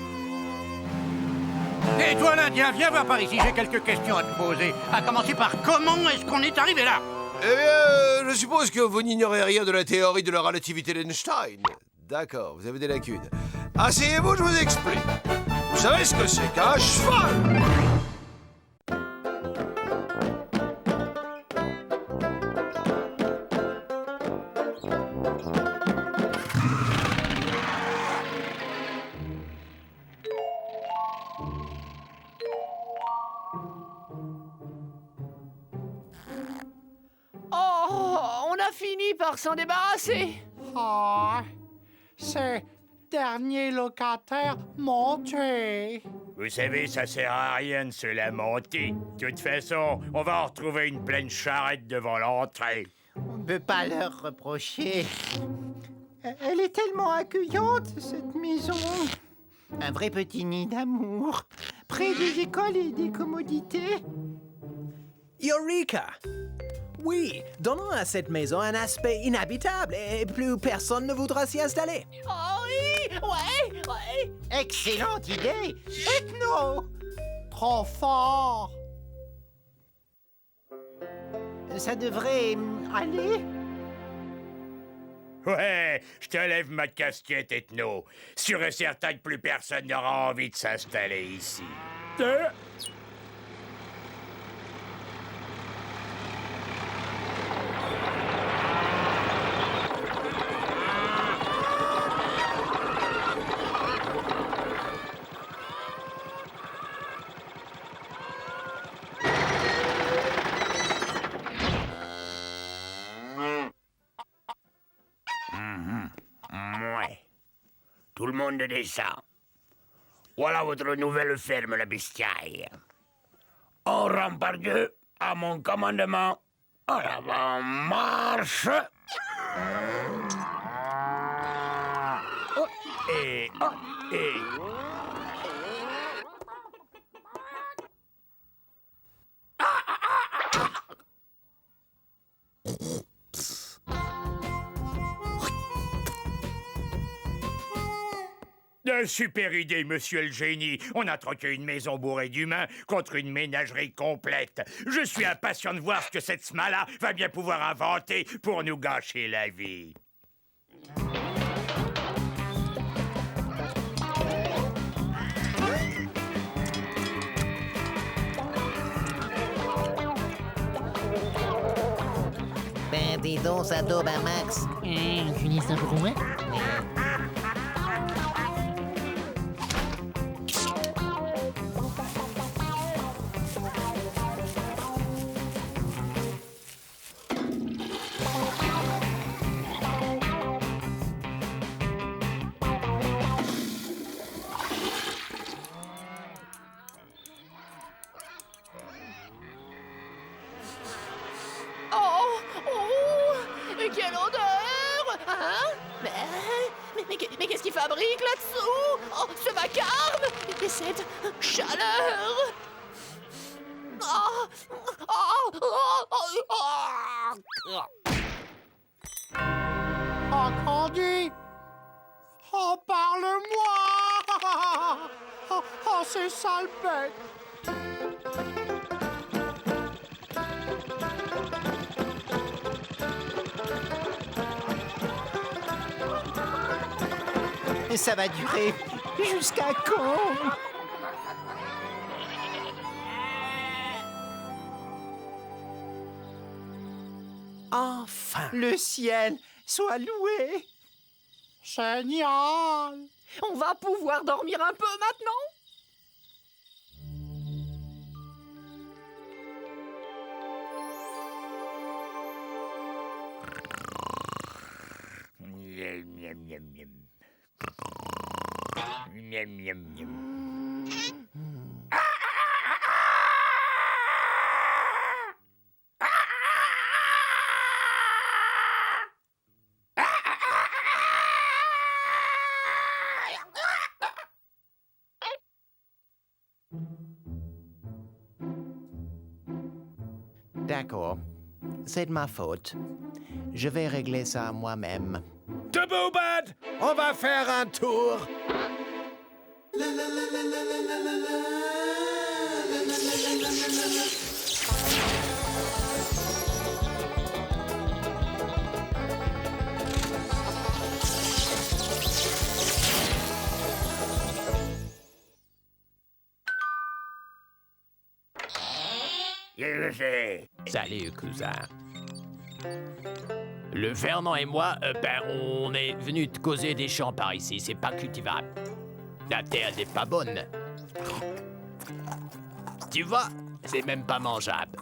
Et toi, l'Indien, viens voir par ici, j'ai quelques questions à te poser. À commencer par comment est-ce qu'on est arrivé là? Eh bien, je suppose que vous n'ignorez rien de la théorie de la relativité d'Einstein. D'accord, vous avez des lacunes. Asseyez-vous, je vous explique. Vous savez ce que c'est qu'un cheval? Oh, on a fini par s'en débarrasser. Oh, ces derniers locataires m'ont tué. Vous savez, ça sert à rien de se lamenter. De toute façon, on va en retrouver une pleine charrette devant l'entrée. On ne peut pas leur reprocher. Elle est tellement accueillante, cette maison. Un vrai petit nid d'amour. Près des écoles et des commodités. Eureka! Oui, donnons à cette maison un aspect inhabitable et plus personne ne voudra s'y installer. Oh oui, ouais. Excellente idée. Ethno! Trop fort. Ça devrait aller. Ouais, je te lève ma casquette, Ethno. Sûr et certain que plus personne n'aura envie de s'installer ici. Ouais. Tout le monde descend. Voilà votre nouvelle ferme, la bestiaille. On rentre par deux, à mon commandement. En avant, marche. Et... Super idée, monsieur le génie. On a troqué une maison bourrée d'humains contre une ménagerie complète. Je suis impatient de voir ce que cette smala va bien pouvoir inventer pour nous gâcher la vie. Ben, dis donc, ça daube à max. Tu dis ça pour moi? Quelle odeur! Hein? Mais qu'est-ce qu'il fabrique là-dessous? Oh, ce vacarme! Et cette chaleur! Oh, oh, oh, oh, oh. sale bête. Et ça va durer jusqu'à quand? Enfin! Le ciel soit loué! Génial! On va pouvoir dormir un peu maintenant? D'accord. C'est de ma faute. Je vais régler ça moi-même. Debout, Bad! On va faire un tour! Salut, cousin. Le Fernand et moi, on est venus te causer des champs par ici. C'est pas cultivable. La terre n'est pas bonne. Tu vois, c'est même pas mangeable.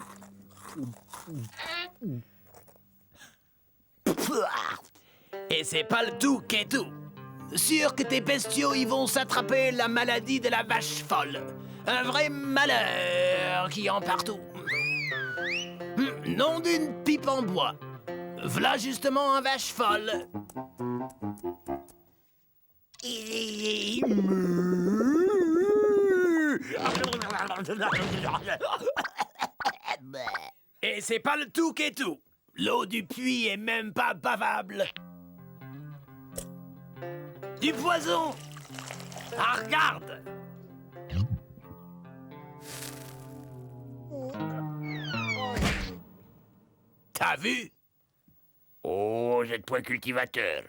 Et c'est pas le tout qui est tout. Sûr que tes bestiaux, ils vont s'attraper la maladie de la vache folle. Un vrai malheur qui en partout. Nom d'une pipe en bois. V'là justement un vache folle. Et c'est pas le tout qui est tout. L'eau du puits est même pas bavable. Du poison. Ah, regarde. T'as vu? Oh, vous êtes point cultivateur.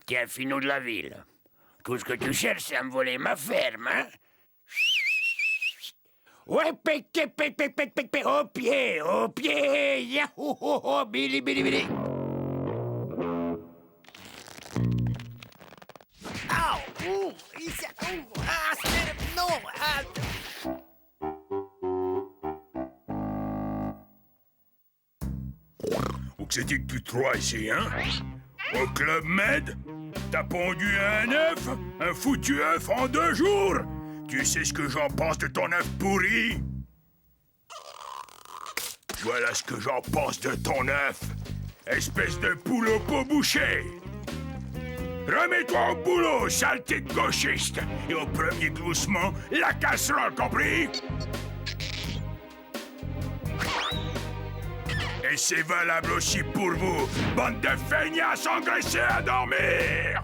Tiens, finot de la ville. Tout ce que tu cherches, c'est à me voler ma ferme, hein? Ouais, pété, pété, pété, pété, au pied, yahoo, oh, oh, bili, bili, bili. Ouh! Ouh! Ah, c'est... Non! Ah... Où que c'était que tu te crois ici, hein? Au Club Med? T'as pondu un œuf? Un foutu œuf en 2 jours? Tu sais ce que j'en pense de ton œuf pourri? Voilà ce que j'en pense de ton œuf. Espèce de poule au pot bouché. Remets-toi au boulot, saleté de gauchiste. Et au premier gloussement, la casserole, compris? Et c'est valable aussi pour vous, bande de feignasses engraissés à dormir!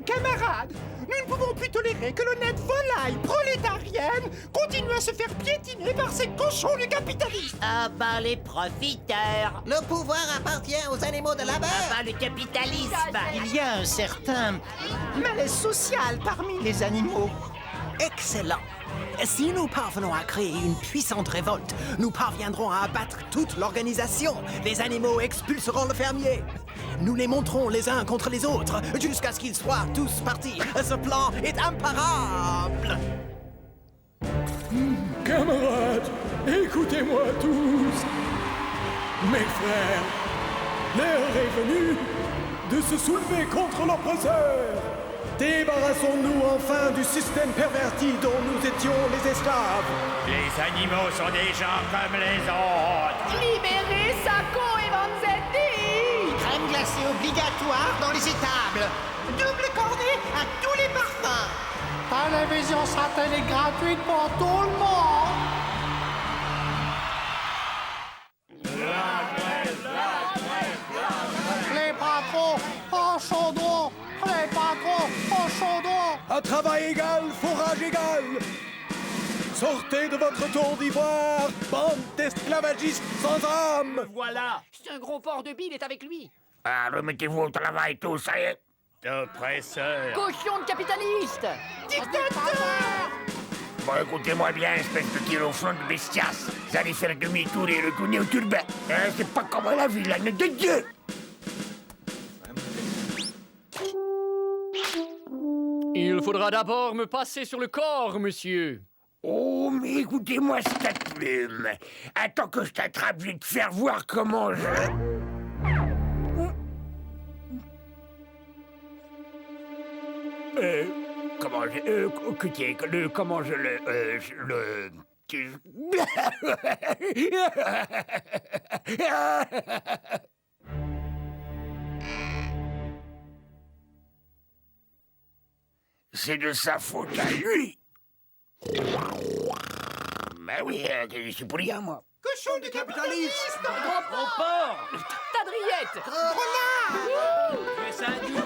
Camarades, nous ne pouvons plus tolérer que l'honnête volaille prolétarienne continue à se faire piétiner par ces cochons du capitalisme. Ah bah les profiteurs. Le pouvoir appartient aux animaux de labeur. Ah bah le capitalisme. Il y a un certain malaise social parmi les animaux. Excellent. Si nous parvenons à créer une puissante révolte, nous parviendrons à abattre toute l'organisation. Les animaux expulseront le fermier. Nous les monterons les uns contre les autres jusqu'à ce qu'ils soient tous partis. Ce plan est imparable. Camarades, écoutez-moi tous. Mes frères, l'heure est venue de se soulever contre l'oppresseur. Débarrassons-nous enfin du système perverti dont nous étions les esclaves. Les animaux sont des gens comme les autres. Libérez Sacco et Vanzetti! Crème glacée obligatoire dans les étables. Double cornet à tous les parfums. Télévision satellite gratuite pour tout le monde. Les patrons en chaudron À travail égal, fourrage égal. Sortez de votre tour d'ivoire, bande d'esclavagistes sans âme. Voilà. C'est un gros porc de bile est avec lui. Ah, remettez-vous au travail, tous, ça y est. Oppresseur. Cochon de capitaliste. Dictateur. Bon, écoutez-moi bien, espèce de tyrophone de bestias. Vous allez faire demi-tour et retourner au turbin. Hein, c'est pas comme la vilaine de Dieu. Il faudra d'abord me passer sur le corps, monsieur. Oh, mais écoutez-moi cette plume. Attends que je t'attrape, je vais te faire voir comment je... Comment je... comment je le... C'est de sa faute à lui. Ben oui, je suis pour rien, moi. Cochon de capitaliste. Gros porc. Tadriette. Fais ça doux.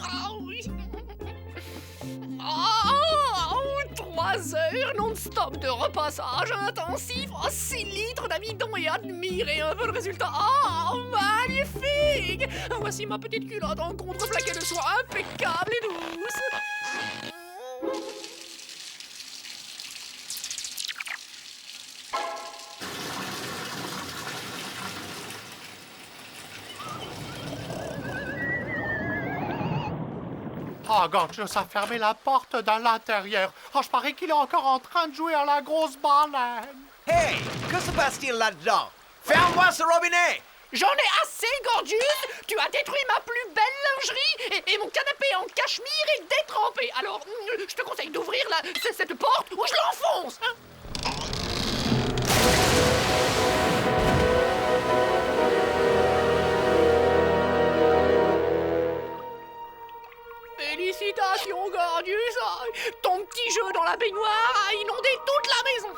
Ah oui. 3 heures non-stop de repassage intensif, 6 litres d'amidon et admirez un peu le résultat. Magnifique. Voici ma petite culotte en contreplaqué de soie impeccable et douce. Oh, Gorgeous a fermé la porte de l'intérieur. Oh, je parie qu'il est encore en train de jouer à la grosse banane. Hey, que se passe-t-il là-dedans? Ferme-moi ce robinet! J'en ai assez, Gorgeous. Tu as détruit ma plus belle lingerie et mon canapé en cachemire est détrempé. Alors, je te conseille d'ouvrir cette porte ou je l'enfonce. Hein? Félicitations, Gorgeous. Ton petit jeu dans la baignoire a inondé toute la maison.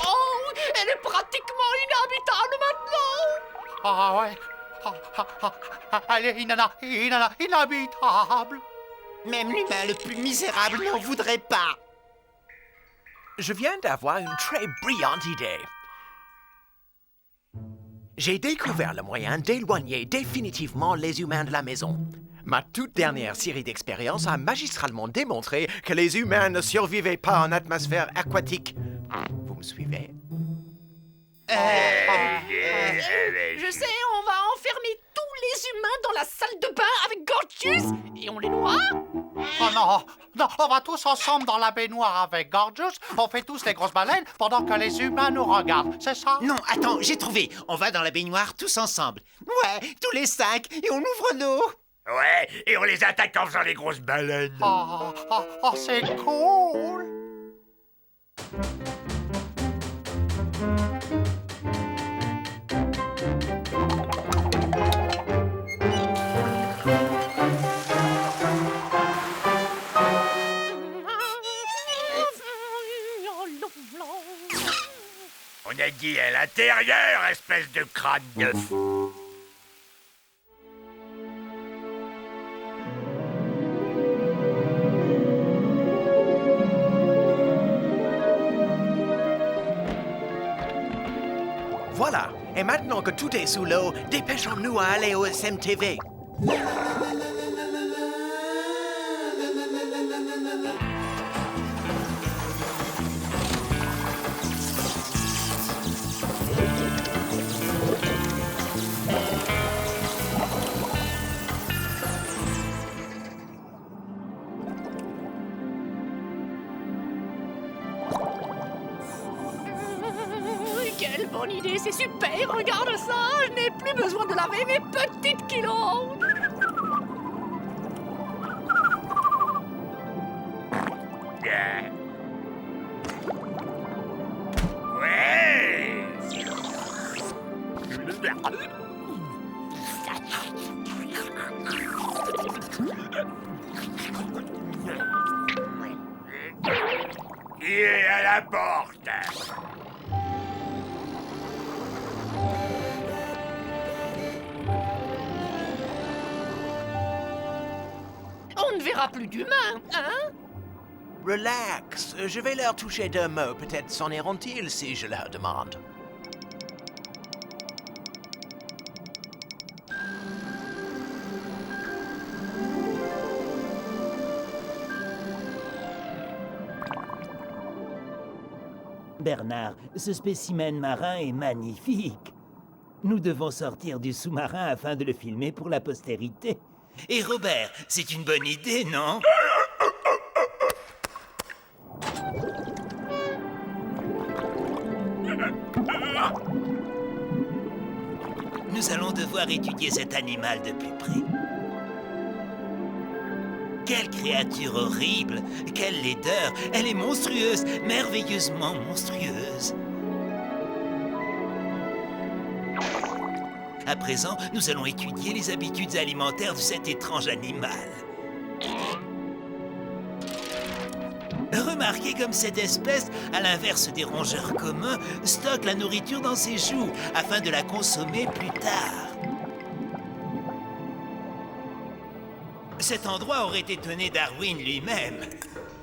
Oh, elle est pratiquement inhabitable maintenant. Ah ouais. Elle est inhabitable. Même l'humain le plus misérable n'en voudrait pas. Je viens d'avoir une très brillante idée. J'ai découvert le moyen d'éloigner définitivement les humains de la maison. Ma toute dernière série d'expériences a magistralement démontré que les humains ne survivaient pas en atmosphère aquatique. Vous me suivez? Je sais, on va enfermer tous les humains dans la salle de bain avec Gorgeous et on les noie. Oh non, non, on va tous ensemble dans la baignoire avec Gorgeous. On fait tous les grosses baleines pendant que les humains nous regardent, c'est ça? Non, attends, j'ai trouvé. On va dans la baignoire tous ensemble. Ouais, tous les 5, et on ouvre l'eau. Ouais, et on les attaque en faisant les grosses baleines. Oh, c'est cool. On a dit à l'intérieur, espèce de crâne de fou. Voilà. Et maintenant que tout est sous l'eau, dépêchons-nous à aller au SMTV. Quelle bonne idée, c'est super, regarde ça. Je n'ai plus besoin de laver mes petites kilos. Qui est à la porte? On ne verra plus d'humains, hein? Relax, je vais leur toucher 2 mots. Peut-être s'en iront-ils si je leur demande. Bernard, ce spécimen marin est magnifique. Nous devons sortir du sous-marin afin de le filmer pour la postérité. Et Robert, c'est une bonne idée, non? Nous allons devoir étudier cet animal de plus près. Quelle créature horrible! Quelle laideur! Elle est monstrueuse, merveilleusement monstrueuse. À présent, nous allons étudier les habitudes alimentaires de cet étrange animal. Remarquez comme cette espèce, à l'inverse des rongeurs communs, stocke la nourriture dans ses joues afin de la consommer plus tard. Cet endroit aurait étonné Darwin lui-même.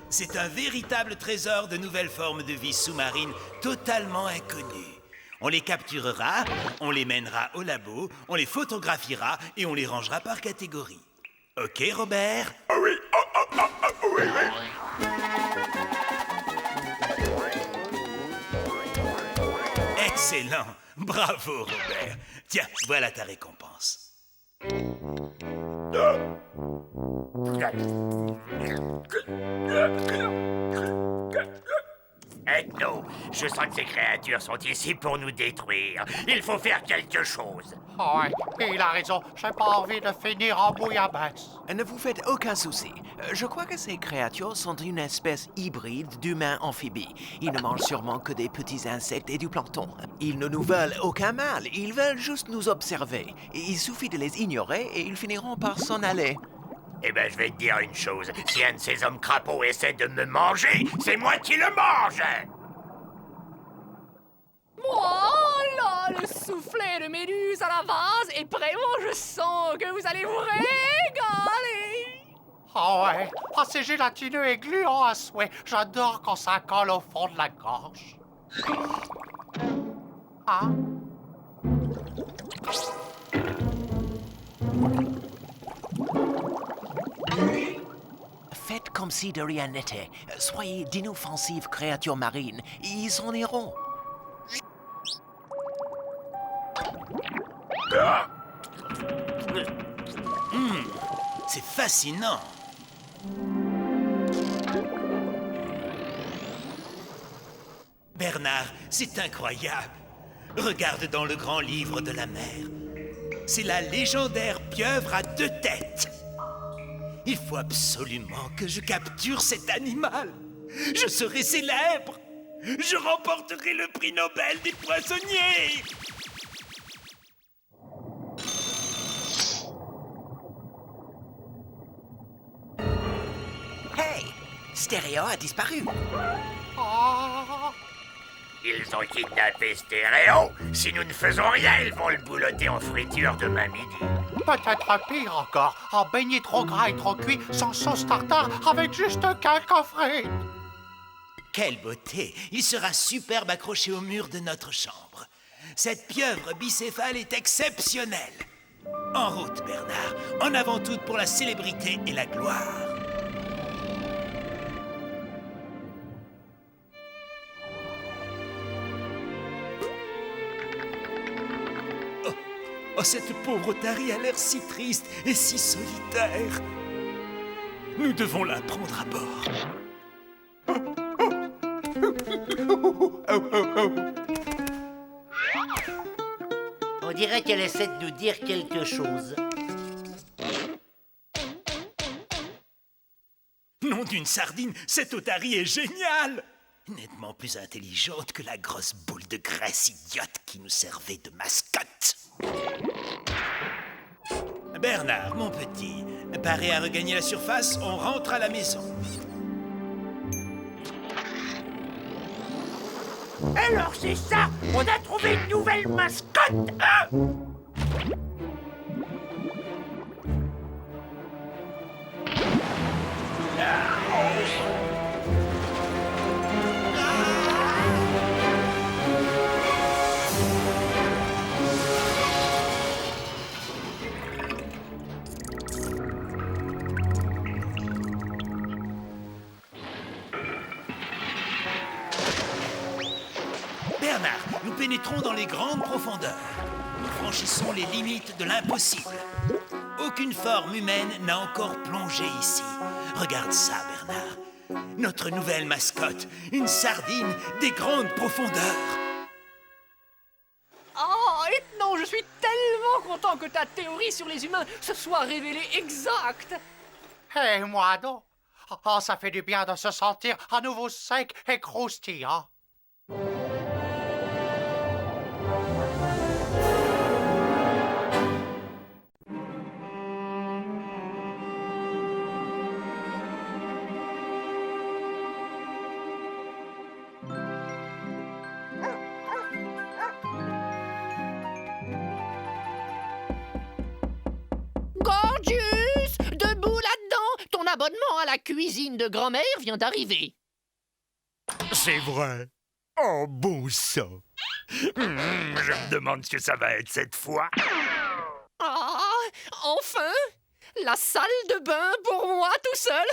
C'est un véritable trésor de nouvelles formes de vie sous-marine totalement inconnues. On les capturera, on les mènera au labo, on les photographiera et on les rangera par catégorie. Ok, Robert? Oui, oui, oui. Excellent! Bravo, Robert. Tiens, voilà ta récompense. Ethno, je sens que ces créatures sont ici pour nous détruire. Il faut faire quelque chose. Oh ouais, il a raison. J'ai pas envie de finir en bouillabaisse. Ne vous faites aucun souci. Je crois que ces créatures sont une espèce hybride d'humains amphibies. Ils ne mangent sûrement que des petits insectes et du plancton. Ils ne nous veulent aucun mal. Ils veulent juste nous observer. Il suffit de les ignorer et ils finiront par s'en aller. Eh ben, je vais te dire une chose. Si un de ces hommes crapauds essaie de me manger, c'est moi qui le mange! Oh là, le soufflet de méduse à la vase, et vraiment, je sens que vous allez vous régaler! Oh ouais, c'est gélatineux et gluant à souhait. J'adore quand ça colle au fond de la gorge. Ah? Faites comme si de rien n'était. Soyez d'inoffensives créatures marines. Ils s'en iront. C'est fascinant. Bernard, c'est incroyable. Regarde dans le grand livre de la mer. C'est la légendaire pieuvre à 2 têtes. Il faut absolument que je capture cet animal. Je serai célèbre. Je remporterai le prix Nobel des poissonniers. Hey! Stéréo a disparu. Oh. Ils ont kidnappé Stéréo. Si nous ne faisons rien, ils vont le boulotter en friture demain midi. Peut-être pire encore, en beignet trop gras et trop cuit, sans sauce tartare, avec juste quelques frites. Quelle beauté! Il sera superbe accroché au mur de notre chambre. Cette pieuvre bicéphale est exceptionnelle. En route, Bernard. En avant toute pour la célébrité et la gloire. Oh, cette pauvre otarie a l'air si triste et si solitaire. Nous devons la prendre à bord. On dirait qu'elle essaie de nous dire quelque chose. Nom d'une sardine, cette otarie est géniale! Nettement plus intelligente que la grosse boule de graisse idiote qui nous servait de mascotte. Bernard, mon petit, paré à regagner la surface, on rentre à la maison. Alors c'est ça, on a trouvé une nouvelle mascotte, hein? Bernard, nous pénétrons dans les grandes profondeurs. Nous franchissons les limites de l'impossible. Aucune forme humaine n'a encore plongé ici. Regarde ça, Bernard. Notre nouvelle mascotte, une sardine des grandes profondeurs. Oh, et non, je suis tellement content que ta théorie sur les humains se soit révélée exacte. Et moi donc. Oh, ça fait du bien de se sentir à nouveau sec et croustillant. Gorgeous, debout là-dedans. Ton abonnement à la cuisine de grand-mère vient d'arriver. C'est vrai. Oh, bon sang. Je me demande ce que ça va être cette fois. Ah, enfin, la salle de bain pour moi tout seul.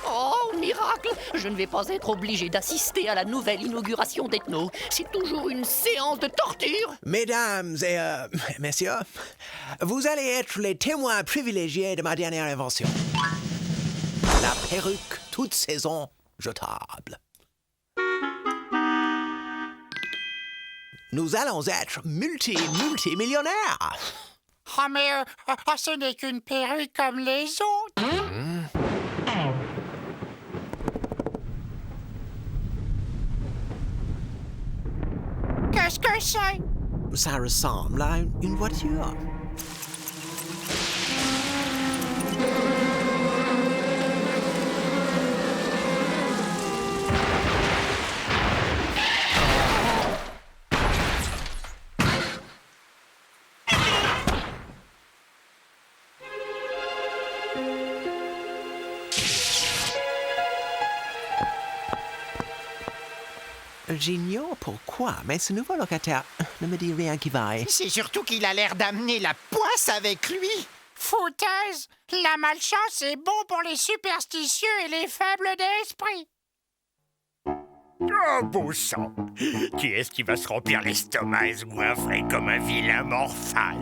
Oh, miracle! Je ne vais pas être obligé d'assister à la nouvelle inauguration d'Ethno. C'est toujours une séance de torture. Mesdames et messieurs, vous allez être les témoins privilégiés de ma dernière invention. La perruque toute saison jetable. Nous allons être multimillionnaires. Ah, mais ce n'est qu'une perruque comme les autres. Qu'est-ce que c'est? Ça ressemble à une voiture. J'ignore pourquoi, mais ce nouveau locataire ne me dit rien qui vaille. C'est surtout qu'il a l'air d'amener la poisse avec lui. Foutaise! La malchance est bon pour les superstitieux et les faibles d'esprit. Oh, beau sang. Qui est-ce qui va se remplir l'estomac et se goinfrer comme un vilain morphal?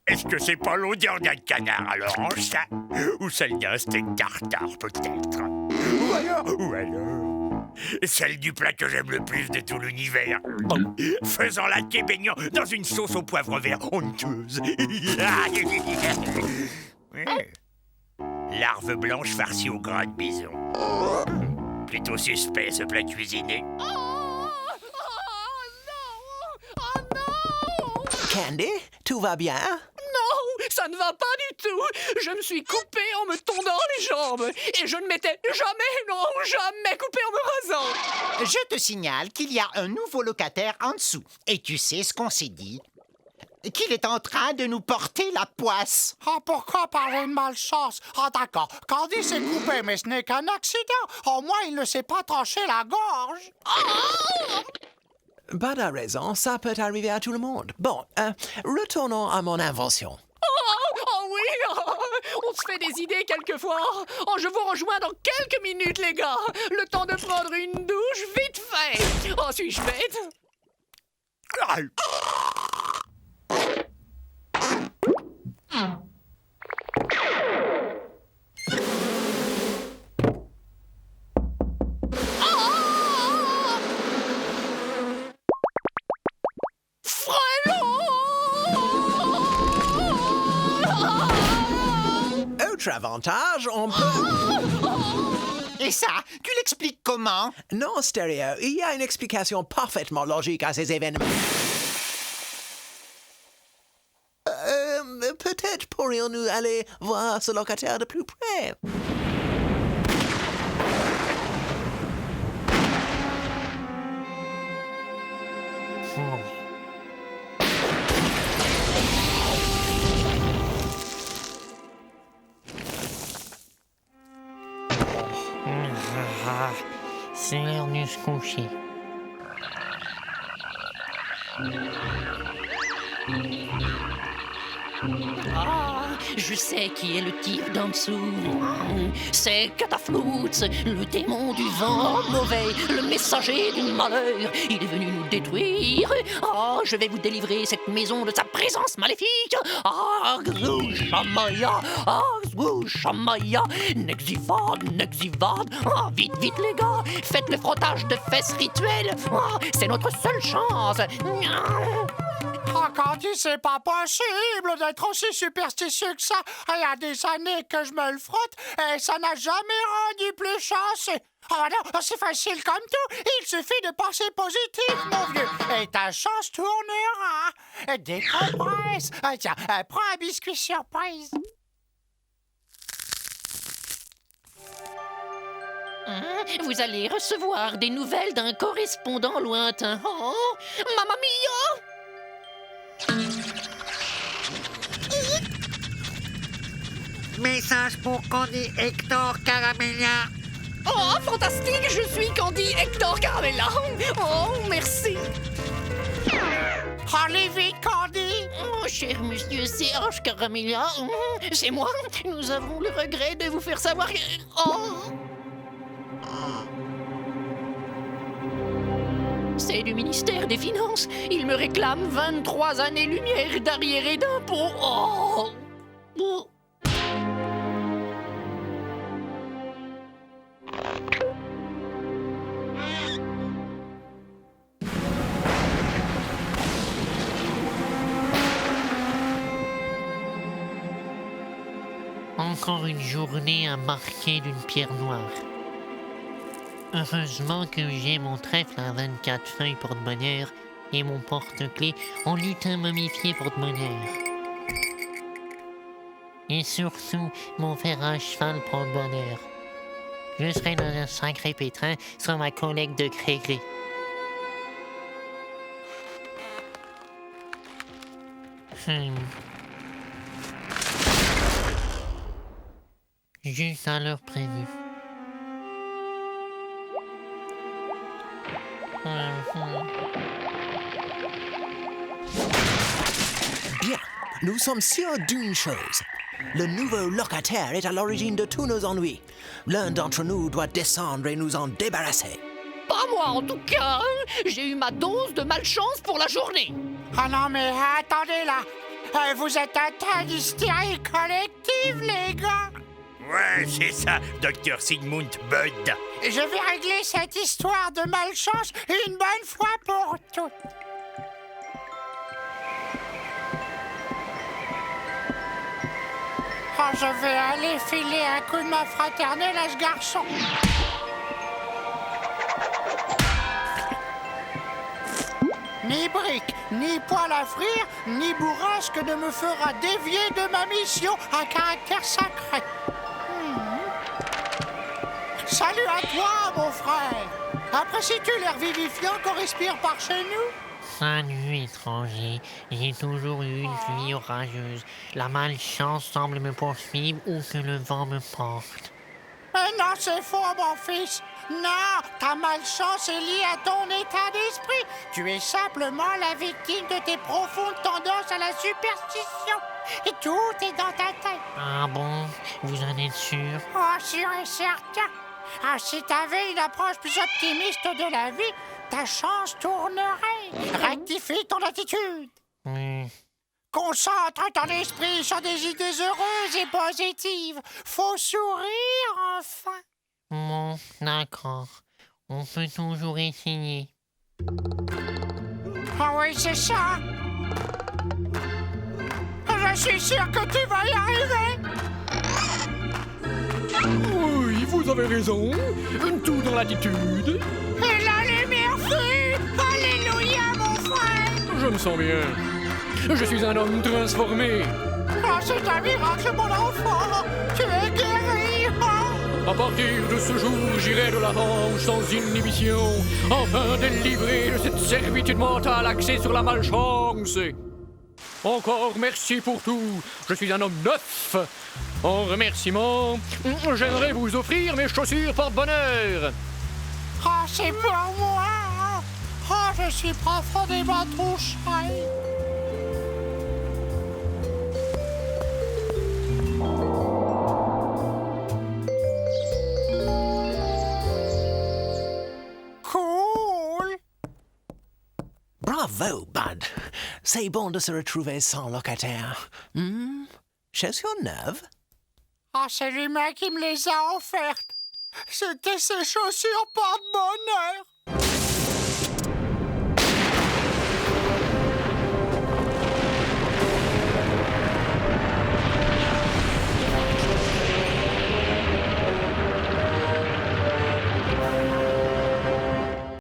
Est-ce que c'est pas l'odeur d'un canard à l'orange, ça? Ou celle d'un steak tartare, peut-être? Ou alors... celle du plat que j'aime le plus de tout l'univers. Faisant la thé baignant dans une sauce au poivre vert honteuse. Larve blanche farcie au gras de bison. Plutôt suspect, ce plat cuisiné. Candy, tout va bien? Non, ça ne va pas du tout. Je me suis coupé en me tondant les jambes. Et je ne m'étais jamais coupé en me rasant. Je te signale qu'il y a un nouveau locataire en dessous. Et tu sais ce qu'on s'est dit? Qu'il est en train de nous porter la poisse. Ah, pourquoi parler de malchance? Ah, d'accord. Candy s'est coupé, mais ce n'est qu'un accident. Au moins, il ne s'est pas tranché la gorge. Pas de raison, ça peut arriver à tout le monde. Bon, retournons à mon invention. Oh oui, on se fait des idées quelquefois. Oh, je vous rejoins dans quelques minutes, les gars. Le temps de prendre une douche vite fait. Oh, suis-je bête? Autre avantage, on peut... Et ça, tu l'expliques comment? Non, Stéréo, il y a une explication parfaitement logique à ces événements. Peut-être pourrions-nous aller voir ce locataire de plus près. Ah, c'est l'heure de se coucher. Ah, je sais qui est le type d'en dessous. C'est Cataflutz, le démon du vent mauvais, le messager du malheur. Il est venu nous détruire. Ah, je vais vous délivrer cette maison de sa présence maléfique. Ah, Grouchamaya, ah, Grouchamaya, Nexivad, Nexivad. Ah, vite, vite les gars, faites le frottage de fesses rituel. Ah, c'est notre seule chance. Oh, Candy, c'est pas possible d'être aussi superstitieux que ça. Il y a des années que je me le frotte et ça n'a jamais rendu plus chanceux. Oh non, c'est facile comme tout. Il suffit de penser positif, mon vieux. Et ta chance tournera. Décompresse. Tiens, prends un biscuit surprise. Vous allez recevoir des nouvelles d'un correspondant lointain. Oh, mamma mia! Message pour Candy Hector Caramella. Oh, fantastique! Je suis Candy Hector Caramella. Oh, merci. Allez vite, Candy. Oh, cher monsieur Serge Caramella, c'est moi. Nous avons le regret de vous faire savoir que... Oh! C'est du ministère des Finances. Il me réclame 23 années-lumière d'arriérés d'impôts. Oh! Oh! Encore une journée à marquer d'une pierre noire. Heureusement que j'ai mon trèfle à 24 feuilles porte-bonheur et mon porte-clés en lutin momifié porte-bonheur. Et surtout, mon fer à cheval porte-bonheur. Je serai dans un sacré pétrin sur ma collègue de gré-gré. Juste à l'heure prévue. Bien, nous sommes sûrs d'une chose. Le nouveau locataire est à l'origine de tous nos ennuis. L'un d'entre nous doit descendre et nous en débarrasser. Pas moi, en tout cas. J'ai eu ma dose de malchance pour la journée. Ah non, mais attendez là. Vous êtes atteint d'hystérie collective, les gars. Ouais, c'est ça, Dr. Sigmund Bud. Je vais régler cette histoire de malchance une bonne fois pour toutes. Oh, je vais aller filer un coup de main fraternel à ce garçon. Ni brique, ni poêle à frire, ni bourrasque ne me fera dévier de ma mission à caractère sacré. Salut à toi, mon frère. Apprécies-tu l'air vivifiant qu'on respire par chez nous? Salut, étranger. J'ai toujours eu une vie orageuse. La malchance semble me poursuivre où que le vent me porte. Mais non, c'est faux, mon fils. Non, ta malchance est liée à ton état d'esprit. Tu es simplement la victime de tes profondes tendances à la superstition. Et tout est dans ta tête. Ah bon? Vous en êtes sûr? Oh, sûr et certain. Ah, si t'avais une approche plus optimiste de la vie, ta chance tournerait. Rectifie ton attitude. Concentre ton esprit sur des idées heureuses et positives. Faut sourire, enfin. Bon, d'accord. On peut toujours essayer. Ah oui, c'est ça. Je suis sûr que tu vas y arriver. Oui, vous avez raison. Tout dans l'attitude. Et la lumière fut. Alléluia, mon frère. Je me sens bien. Je suis un homme transformé. Oh, c'est un miracle, mon enfant. Tu es guéri. À partir de ce jour, j'irai de l'avant sans inhibition, enfin délivré de cette servitude mentale axée sur la malchance. Encore merci pour tout. Je suis un homme neuf. En remerciement, j'aimerais vous offrir mes chaussures porte-bonheur. Ah, c'est pour moi. Ah, je suis profondément touché. Cool. Bravo, Bud. C'est bon de se retrouver sans locataire. Chaussures neuves? Ah, c'est lui-même qui me les a offertes. C'était ses chaussures porte-bonheur.